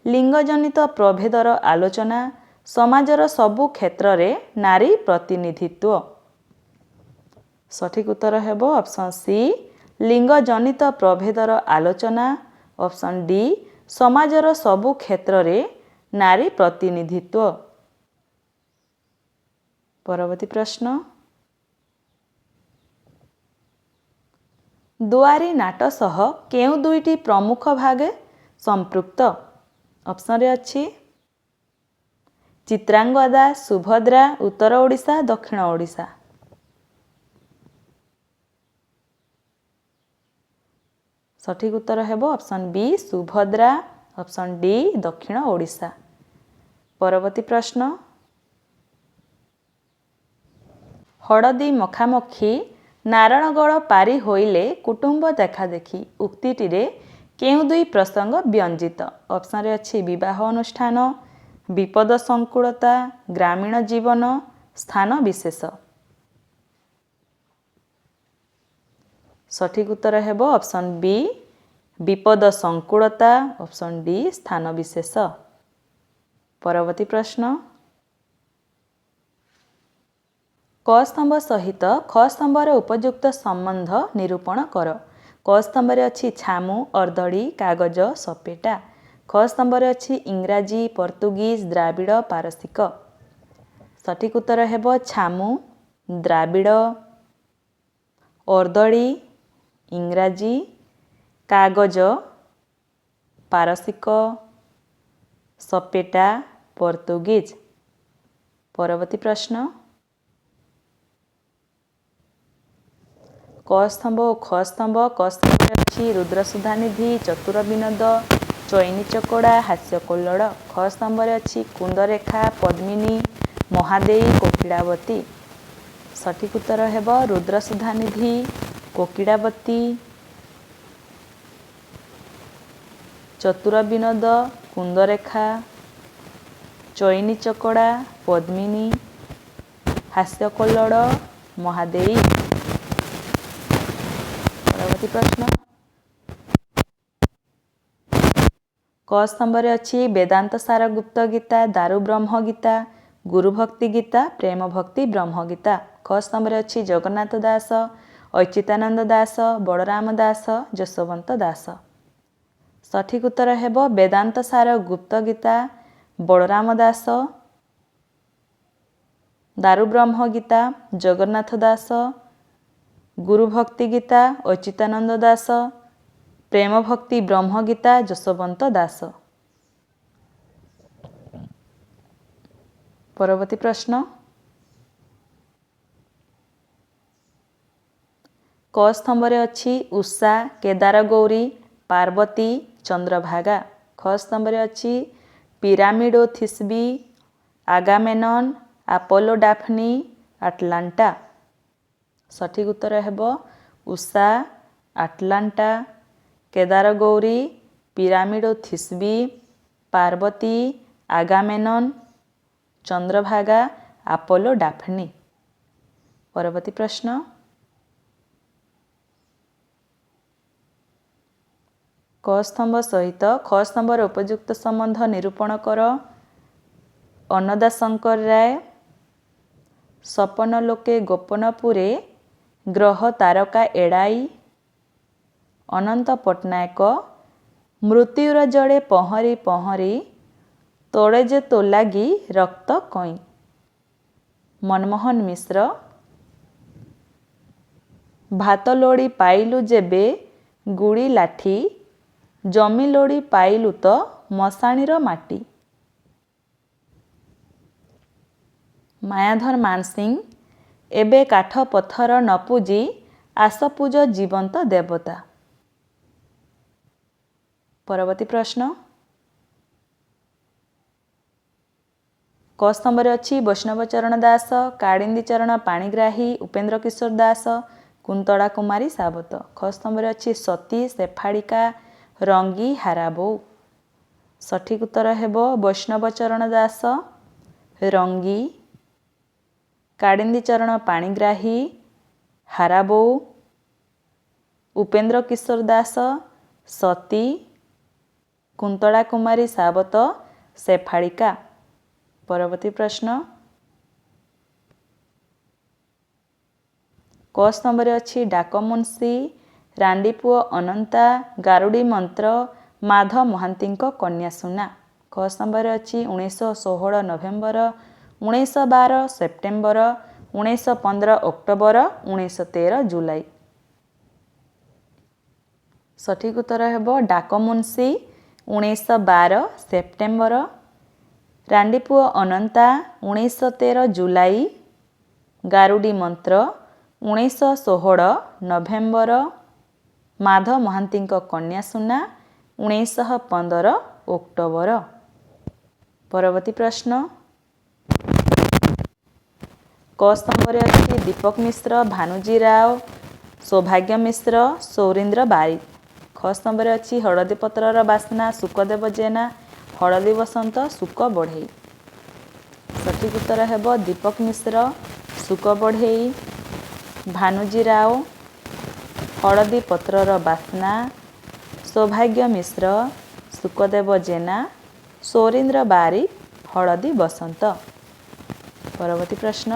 ଲିଙ୍ଗଜନିତ ପ୍ରଭେଦର ଆଲୋଚନା, ସମାଜର ସବୁ କ୍ଷେତ୍ରରେ ନାରୀ ପ୍ରତିନିଧିତ୍ୱ। ସଠିକ୍ ଉତ୍ତର ହେବ ଅପସନ୍ ସି ଲିଙ୍ଗଜନିତ ପ୍ରଭେଦର ଆଲୋଚନା। ଅପସନ୍ ଡି ସମାଜର ସବୁ କ୍ଷେତ୍ରରେ ନାରୀ ପ୍ରତିନିଧିତ୍ୱ। ପରବର୍ତ୍ତୀ ପ୍ରଶ୍ନ, ଦୁଆରୀ ନାଟ ସହ କେଉଁ ଦୁଇଟି ପ୍ରମୁଖ ଭାବେ ସମ୍ପୃକ୍ତ? ଅପସନ୍ରେ ଅଛି ଚିତ୍ରାଙ୍ଗଦା, ସୁଭଦ୍ରା, ଉତ୍ତର ଓଡ଼ିଶା, ଦକ୍ଷିଣ ଓଡ଼ିଶା। ସଠିକ୍ ଉତ୍ତର ହେବ ଅପସନ୍ ବି ସୁଭଦ୍ରା। ଅପସନ୍ ଡି ଦକ୍ଷିଣ ଓଡ଼ିଶା। ପରବର୍ତ୍ତୀ ପ୍ରଶ୍ନ, ହଳଦୀ ମଖାମଖି ନାରାୟଣଗଡ଼ ପାରି ହୋଇଲେ କୁଟୁମ୍ବ ଦେଖାଦେଖି ଉକ୍ତିଟିରେ କେଉଁ ଦୁଇ ପ୍ରସଙ୍ଗ ବ୍ୟଞ୍ଜିତ? ଅପସନ୍ରେ ଅଛି ବିବାହ ଅନୁଷ୍ଠାନ, ବିପଦ ସଂକୁଳତା, ଗ୍ରାମୀଣ ଜୀବନ, ସ୍ଥାନ ବିଶେଷ। ସଠିକ୍ ଉତ୍ତର ହେବ ଅପସନ୍ ବି ବିପଦ ସଂକୁଳତା। ଅପସନ୍ ଡି ସ୍ଥାନ ବିଶେଷ। ପରବର୍ତ୍ତୀ ପ୍ରଶ୍ନ, କ ସ୍ତମ୍ଭ ସହିତ ଖ ସ୍ତମ୍ଭର ଉପଯୁକ୍ତ ସମ୍ବନ୍ଧ ନିରୂପଣ କର। କ ସ୍ତମ୍ଭରେ ଅଛି ଛାମୁ, ଅର୍ଦ୍ଦଳି, କାଗଜ, ସପେଟା। ଖ ख स्तंभରେ ଅଛି ଇଂରାଜୀ, ପର୍ତ୍ତୁଗୀଜ, ଦ୍ରାବିଡ଼, ପାରସିକ। ସଠିକ୍ ଉତ୍ତର ହେବ ଛାମୁ, ଦ୍ରାବିଡ଼, ଅର୍ଦ୍ଦଳି, ଇଂରାଜୀ, କାଗଜ, ପାରସିକ, ସପେଟା, ପର୍ତ୍ତୁଗୀଜ। ପରବର୍ତ୍ତୀ ପ୍ରଶ୍ନ କ ସ୍ତମ୍ଭ ଓ ଖ ସ୍ତମ୍ଭ। କ ସ୍ତମ୍ଭରେ ଅଛି ରୁଦ୍ରସୁଧାନିଧି, ଚତୁର ବିନୋଦ, ଚଇନି ଚକଡ଼ା, ହାସ୍ୟ କଲ୍ଲୋଳ। ଖ ସ୍ତମ୍ଭରେ ଅଛି କୁନ୍ଦରେଖା, ପଦ୍ମିନୀ, ମହାଦେଇ, କୋକିଳାବତୀ। ସଠିକ୍ ଉତ୍ତର ହେବ ରୁଦ୍ରସୁଧାନିଧି, କୋକିଳାବତୀ, ଚତୁର ବିନୋଦ, କୁନ୍ଦରେଖା, ଚଇନି ଚକଡ଼ା, ପଦ୍ମିନୀ, ହାସ୍ୟ କଲ୍ଲୋଳ, ମହାଦେଇ। ପରବର୍ତ୍ତୀ ପ୍ରଶ୍ନ କ ସ୍ତମ୍ଭରେ ଅଛି ବେଦାନ୍ତ ସାର ଗୁପ୍ତ ଗୀତା, ଦାରୁ ବ୍ରହ୍ମ ଗୀତା, ଗୁରୁଭକ୍ତି ଗୀତା, ପ୍ରେମ ଭକ୍ତି ବ୍ରହ୍ମ ଗୀତା। ଖ ସ୍ତମ୍ଭରେ ଅଛି ଜଗନ୍ନାଥ ଦାସ, ଅଚ୍ୟୁତାନନ୍ଦ ଦାସ, ବଳରାମ ଦାସ, ଯଶୋବନ୍ତ ଦାସ। ସଠିକ୍ ଉତ୍ତର ହେବ ବେଦାନ୍ତ ସାର ଗୁପ୍ତ ଗୀତା, ବଳରାମ ଦାସ, ଦାରୁ ବ୍ରହ୍ମ ଗୀତା, ଜଗନ୍ନାଥ ଦାସ, ଗୁରୁଭକ୍ତି ଗୀତା, ଅଚ୍ୟୁତାନନ୍ଦ ଦାସ, ପ୍ରେମ ଭକ୍ତି ବ୍ରହ୍ମ ଗୀତା, ଯଶୋବନ୍ତ ଦାସ। ପରବର୍ତ୍ତୀ ପ୍ରଶ୍ନ କ ସ୍ତମ୍ଭରେ ଅଛି ଉଷା, କେଦାରଗୌରୀ, ପାର୍ବତୀ, ଚନ୍ଦ୍ରଭାଗା। ଖ ସ୍ତମ୍ଭରେ ଅଛି ପିରାମିଡ୍ ଓ ଥିସ୍ବି, ଆଗାମେନନ୍, ଆପୋଲୋ ଡାଫ୍ନି, ଆଟଲାଣ୍ଟା। ସଠିକ୍ ଉତ୍ତର ହେବ ଉଷା, ଆଟଲାଣ୍ଟା, କେଦାରଗୌରୀ, ପିରାମିଡ୍ ଓ ଥିସ୍ବି, ପାର୍ବତୀ, ଆଗାମେନନ୍, ଚନ୍ଦ୍ରଭାଗା, ଆପୋଲୋ ଡାଫ୍ନି। ପରବର୍ତ୍ତୀ ପ୍ରଶ୍ନ କ ସ୍ତମ୍ଭ ସହିତ ଖ ସ୍ତମ୍ଭର ଉପଯୁକ୍ତ ସମ୍ବନ୍ଧ ନିରୂପଣ କର। ଅନ୍ନଦା ଶଙ୍କର ରାୟ, ସପନ ଲୋକେ ଗୋପନପୁରେ, ଗ୍ରହ ତାରକା ଏଡ଼ାଇ, ଅନନ୍ତ ପଟ୍ଟନାୟକ, ମୃତ୍ୟୁର ଜଳେ ପହଁରି ପହଁରି, ତୋଳେ ଯେ ତୋ ଲାଗି ରକ୍ତ କଇଁ। ମନମୋହନ ମିଶ୍ର, ଭାତ ଲୋଡ଼ି ପାଇଲୁ ଯେବେ ଗୁଡ଼ି ଲାଠି, ଜମି ଲୋଡ଼ି ପାଇଲୁ ତ ମଶାଣିର ମାଟି। ମାୟାଧର ମାନସିଂ, ଏବେ କାଠ ପଥର ନ ପୂଜି, ଆସ ପୂଜ ଜୀବନ୍ତ ଦେବତା। ପରବର୍ତ୍ତୀ ପ୍ରଶ୍ନ କ ସ୍ତମ୍ଭରେ ଅଛି ବୈଷ୍ଣବ ଚରଣ ଦାସ, କାଳିନ୍ଦୀ ଚରଣ ପାଣିଗ୍ରାହୀ, ଉପେନ୍ଦ୍ର କିଶୋର ଦାସ, କୁନ୍ତଳା କୁମାରୀ ସାବତ। ଖ ସ୍ତମ୍ଭରେ ଅଛି ସତୀ, ଶେଫାଳିକା, ରଙ୍ଗୀ, ହାରାବୋଉ। ସଠିକ୍ ଉତ୍ତର ହେବ ବୈଷ୍ଣବ ଚରଣ ଦାସ, ରଙ୍ଗୀ, କାଳିନ୍ଦୀ ଚରଣ ପାଣିଗ୍ରାହୀ, ହାରାବୋଉ, ଉପେନ୍ଦ୍ର କିଶୋର ଦାସ, ସତୀ, କୁନ୍ତଳା କୁମାରୀ ସାବତ, ଶେଫାଳିକା। ପରବର୍ତ୍ତୀ ପ୍ରଶ୍ନ କ ସ୍ତମ୍ଭରେ ଅଛି ଡାକମୁନ୍ସି, ରାଣ୍ଡିପୁଅ ଅନନ୍ତା, ଗାରୁଡ଼ି ମନ୍ତ୍ର, ମାଧ ମହାନ୍ତିଙ୍କ କନ୍ୟା ସୁନା। ଖ ସ୍ତମ୍ଭରେ ଅଛି 1916 ନଭେମ୍ବର, 1912 ସେପ୍ଟେମ୍ବର, 1915 ଅକ୍ଟୋବର, 1913 ଜୁଲାଇ। ସଠିକ୍ ଉତ୍ତର ହେବ ଡାକମୁନ୍ସି 1912 ସେପ୍ଟେମ୍ବର, ରାଣ୍ଡିପୁଅ ଅନନ୍ତା 1913 ଜୁଲାଇ, ଗାରୁଡ଼ି ମନ୍ତ୍ର 1916 ନଭେମ୍ବର, ମାଧ ମହାନ୍ତିଙ୍କ କନ୍ୟା ସୁନା 1915 ଅକ୍ଟୋବର। ପରବର୍ତ୍ତୀ ପ୍ରଶ୍ନ କ ସ୍ତମ୍ଭରେ ଅଛି ଦୀପକ ମିଶ୍ର, ଭାନୁଜୀ ରାଓ, ସୌଭାଗ୍ୟ ମିଶ୍ର, ସୌରୀନ୍ଦ୍ର ବାରିକ। ଖ ସ୍ତମ୍ଭରେ ଅଛି ହଳଦୀ ପତ୍ରର ବାସ୍ନା, ଶୁକଦେବ ଜେନା, ହଳଦୀ ବସନ୍ତ, ଶୁକ ବଢ଼େଇ। ସଠିକ୍ ଉତ୍ତର ହେବ ଦୀପକ ମିଶ୍ର, ଶୁକ ବଢ଼େଇ, ଭାନୁଜୀ ରାଓ, ହଳଦୀ ପତ୍ରର ବାସ୍ନା, ସୌଭାଗ୍ୟ ମିଶ୍ର, ଶୁକଦେବ ଜେନା, ସୌରୀନ୍ଦ୍ର ବାରିକ, ହଳଦୀ ବସନ୍ତ। ପରବର୍ତ୍ତୀ ପ୍ରଶ୍ନ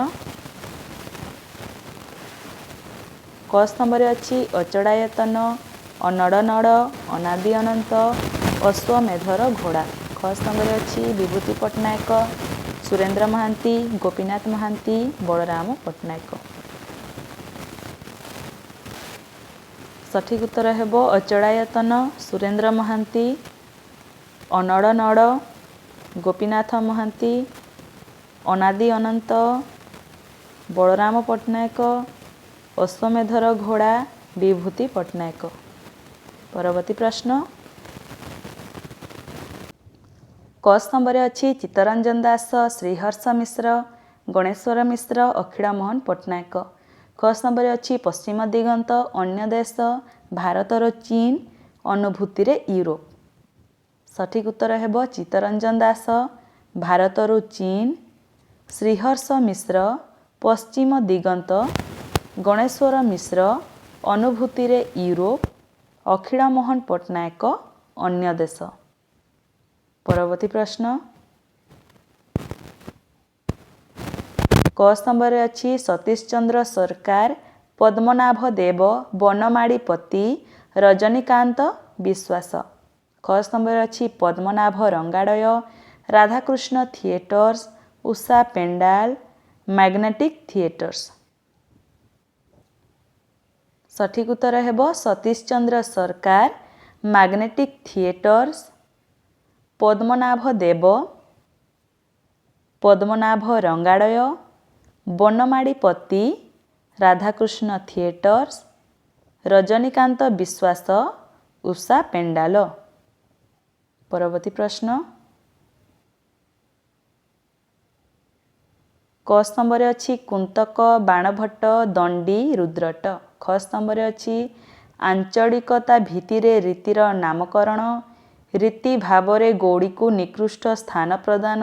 କ ସ୍ତମ୍ଭରେ ଅଛି ଅଚଳାୟତନ, ଅନଡ଼ ନଡ଼, ଅନାଦି ଅନନ୍ତ, ଅଶ୍ୱମେଧର ଘୋଡ଼ା। ख स्तंभରେ ଅଛି ବିଭୂତି ପଟ୍ଟନାୟକ, ସୁରେନ୍ଦ୍ର ମହାନ୍ତି, ଗୋପୀନାଥ ମହାନ୍ତି, ବଳରାମ ପଟ୍ଟନାୟକ। ସଠିକ୍ ଉତ୍ତର ହେବ ଅଚଳାୟତନ, ସୁରେନ୍ଦ୍ର ମହାନ୍ତି, ଅନଳ ନଳ, ଗୋପୀନାଥ ମହାନ୍ତି, ଅନାଦି ଅନନ୍ତ, ବଳରାମ ପଟ୍ଟନାୟକ, ଅଶ୍ୱମେଧର ଘୋଡ଼ା, ବିଭୂତି ପଟ୍ଟନାୟକ। ପରବର୍ତ୍ତୀ ପ୍ରଶ୍ନ କ ସ୍ତମ୍ଭରେ ଅଛି ଚିତ୍ତରଞ୍ଜନ ଦାସ, ଶ୍ରୀହର୍ଷ ମିଶ୍ର, ଗଣେଶ୍ୱର ମିଶ୍ର, ଅଖିଳ ମୋହନ ପଟ୍ଟନାୟକ। ख ସ୍ତମ୍ଭରେ ଅଛି ପଶ୍ଚିମ ଦିଗନ୍ତ, ଅନ୍ୟ ଦେଶ, ଭାରତର ଚୀନ, ଅନୁଭୂତିରେ ୟୁରୋପ। ସଠିକ୍ ଉତ୍ତର ହେବ ଚିତ୍ତରଞ୍ଜନ ଦାସ, ଭାରତରୁ ଚୀନ, ଶ୍ରୀହର୍ଷ ମିଶ୍ର, ପଶ୍ଚିମ ଦିଗନ୍ତ, ଗଣେଶ୍ୱର ମିଶ୍ର, ଅନୁଭୂତିରେ ୟୁରୋପ, ଅଖିଳ ମୋହନ ପଟ୍ଟନାୟକ, ଅନ୍ୟ ଦେଶ। ପରବର୍ତ୍ତୀ ପ୍ରଶ୍ନ କ ସ୍ତମ୍ଭରେ ଅଛି ସତୀଶ ଚନ୍ଦ୍ର ସରକାର, ପଦ୍ମନାଭ ଦେବ, ବନମାଳୀ ପତି, ରଜନୀକାନ୍ତ ବିଶ୍ୱାସ। ख ସ୍ତମ୍ଭରେ ଅଛି Padmanabha Rangalaya, Radhakrishna theatres, Usha Pandal, magnetic theatres. ସଠିକ୍ ଉତ୍ତର ହେବ Satish Chandra Sarkar, magnetic theatres, Padmanabha Deb, Padmanabha Rangalaya, Banamali Pati, Radhakrishna theatres, Rajanikanta Biswas, Usha pandal. ପରବର୍ତ୍ତୀ ପ୍ରଶ୍ନ କ ସ୍ତମ୍ଭରେ ଅଛି କୁନ୍ତକ, ବାଣଭଟ୍ଟ, ଦଣ୍ଡି, ରୁଦ୍ରଟ। ଖ ସ୍ତମ୍ଭରେ ଅଛି ଆଞ୍ଚଳିକତା ଭିତ୍ତିରେ ରୀତିର ନାମକରଣ, ରୀତି ଭାବରେ ଗୌଡ଼ୀକୁ ନିକୃଷ୍ଟ ସ୍ଥାନ ପ୍ରଦାନ,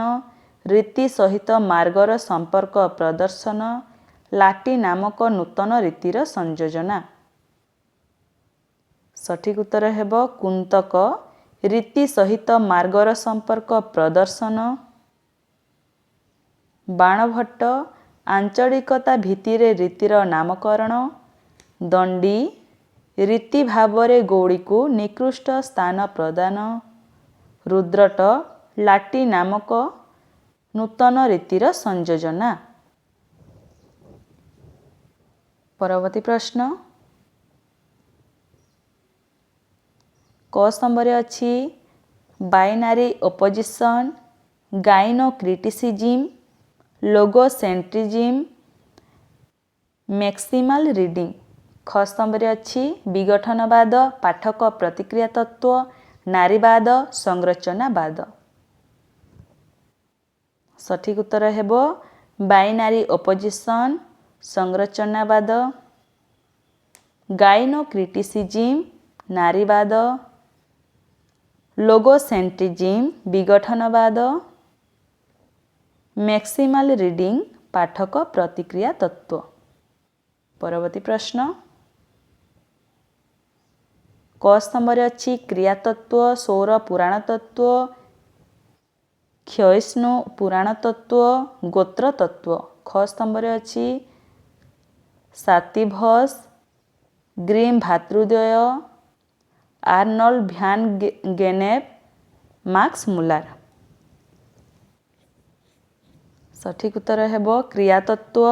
ରୀତି ସହିତ ମାର୍ଗର ସମ୍ପର୍କ ପ୍ରଦର୍ଶନ, ଲାଟି ନାମକ ନୂତନ ରୀତିର ସଂଯୋଜନା। ସଠିକ୍ ଉତ୍ତର ହେବ କୁନ୍ତକ, ରୀତି ସହିତ ମାର୍ଗର ସମ୍ପର୍କ ପ୍ରଦର୍ଶନ, ବାଣଭଟ୍ଟ, ଆଞ୍ଚଳିକତା ଭିତ୍ତିରେ ରୀତିର ନାମକରଣ, ଦଣ୍ଡି, ରୀତି ଭାବରେ ଗୌଡ଼ୀକୁ ନିକୃଷ୍ଟ ସ୍ଥାନ ପ୍ରଦାନ, ରୁଦ୍ରଟ, ଲାଟି ନାମକ ନୂତନ ରୀତିର ସଂଯୋଜନା। ପରବର୍ତ୍ତୀ ପ୍ରଶ୍ନ କ ସ୍ତମ୍ଭରେ ଅଛି ବାଇନାରୀ ଅପୋଜିସନ୍, ଗାଇନୋ କ୍ରିଟିସିଜିମ୍, ଲୋଗୋସେଣ୍ଟ୍ରିଜିମ୍, ମ୍ୟାକ୍ସିମାଲ ରିଡିଂ। ଖ ସ୍ତମ୍ଭରେ ଅଛି ବିଘଟନବାଦ, ପାଠକ ପ୍ରତିକ୍ରିୟା ତତ୍ତ୍ୱ, ନାରୀବାଦ, ସଂରଚନାବାଦ। ସଠିକ୍ ଉତ୍ତର ହେବ ବାଇନାରୀ ଅପୋଜିସନ୍, ସଂରଚନାବାଦ, ଗାଇନୋ କ୍ରିଟିସିଜିମ୍, ନାରୀବାଦ, ଲୋଗୋସେଣ୍ଟ୍ରିଜିମ୍, ବିଘଟନବାଦ, ମ୍ୟାକ୍ସିମାଲ ରିଡିଂ, ପାଠକ ପ୍ରତିକ୍ରିୟା ତତ୍ତ୍ୱ। ପରବର୍ତ୍ତୀ ପ୍ରଶ୍ନ କ ସ୍ତମ୍ଭରେ ଅଛି କ୍ରିୟା ତତ୍ତ୍ୱ, ସୌର ପୁରାଣ ତତ୍ତ୍ୱ, କ୍ଷୟିଷ୍ଣୁ ପୁରାଣ ତତ୍ତ୍ୱ, ଗୋତ୍ର ତତ୍ତ୍ୱ। ଖ ସ୍ତମ୍ଭରେ ଅଛି ସାତିଭସ୍, ଗ୍ରିମ୍ ଭାତୃଦ୍ୱୟ, ଆର୍ନଲ୍ଡ ଭ୍ୟାନ୍ ଗେନେଭ୍, ମାକ୍ସ ମୁଲାର। ସଠିକ୍ ଉତ୍ତର ହେବ କ୍ରିୟା ତତ୍ତ୍ୱ,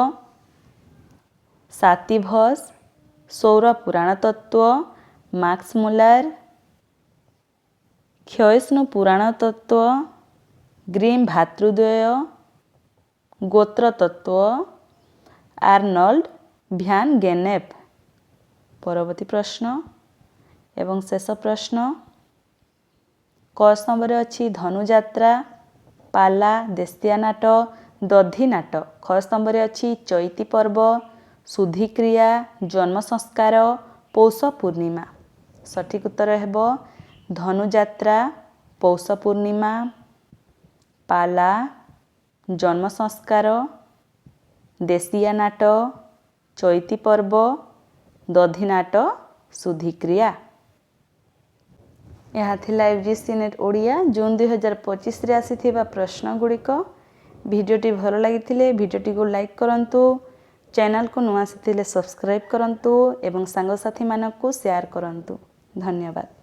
ସାତିଭସ୍, ସୌର ପୁରାଣ ତତ୍ତ୍ୱ, ମାକ୍ସ ମୁଲାର, କ୍ଷୟିଷ୍ଣୁ ପୁରାଣ ତତ୍ତ୍ୱ, ଗ୍ରିମ୍ ଭାତୃଦ୍ୱୟ, ଗୋତ୍ର ତତ୍ତ୍ୱ, ଆର୍ନଲ୍ଡ ଭ୍ୟାନ୍ ଗେନେଭ୍। ପରବର୍ତ୍ତୀ ପ୍ରଶ୍ନ ଏବଂ ଶେଷ ପ୍ରଶ୍ନ କ ସ୍ତମ୍ଭରେ ଅଛି ଧନୁଯାତ୍ରା, ପାଲା, ଦେଶିଆ ନାଟ, ଦଧି ନାଟ। ଖ ସ୍ତମ୍ଭରେ ଅଛି ଚଇତି ପର୍ବ, ଶୁଦ୍ଧିକ୍ରିୟା, ଜନ୍ମ ସଂସ୍କାର, ପୌଷ ପୂର୍ଣ୍ଣିମା। ସଠିକ୍ ଉତ୍ତର ହେବ ଧନୁଯାତ୍ରା, ପୌଷ ପୂର୍ଣ୍ଣିମା, ପାଲା, ଜନ୍ମ ସଂସ୍କାର, ଦେଶିଆ ନାଟ, ଚଇତି ପର୍ବ, ଦଧି ନାଟ, ଶୁଦ୍ଧିକ୍ରିୟା। ଏହା ଥିଲା UGC ନେଟ୍ ଓଡ଼ିଆ ଜୁନ୍ 2025ରେ ଆସିଥିବା ପ୍ରଶ୍ନ ଗୁଡ଼ିକ। ଭିଡ଼ିଓଟି ଭଲ ଲାଗିଥିଲେ ଭିଡ଼ିଓଟିକୁ ଲାଇକ୍ କରନ୍ତୁ, ଚ୍ୟାନେଲକୁ ନୂଆ ଆସିଥିଲେ ସବସ୍କ୍ରାଇବ୍ କରନ୍ତୁ ଏବଂ ସାଙ୍ଗସାଥିମାନଙ୍କୁ ସେୟାର କରନ୍ତୁ। ଧନ୍ୟବାଦ।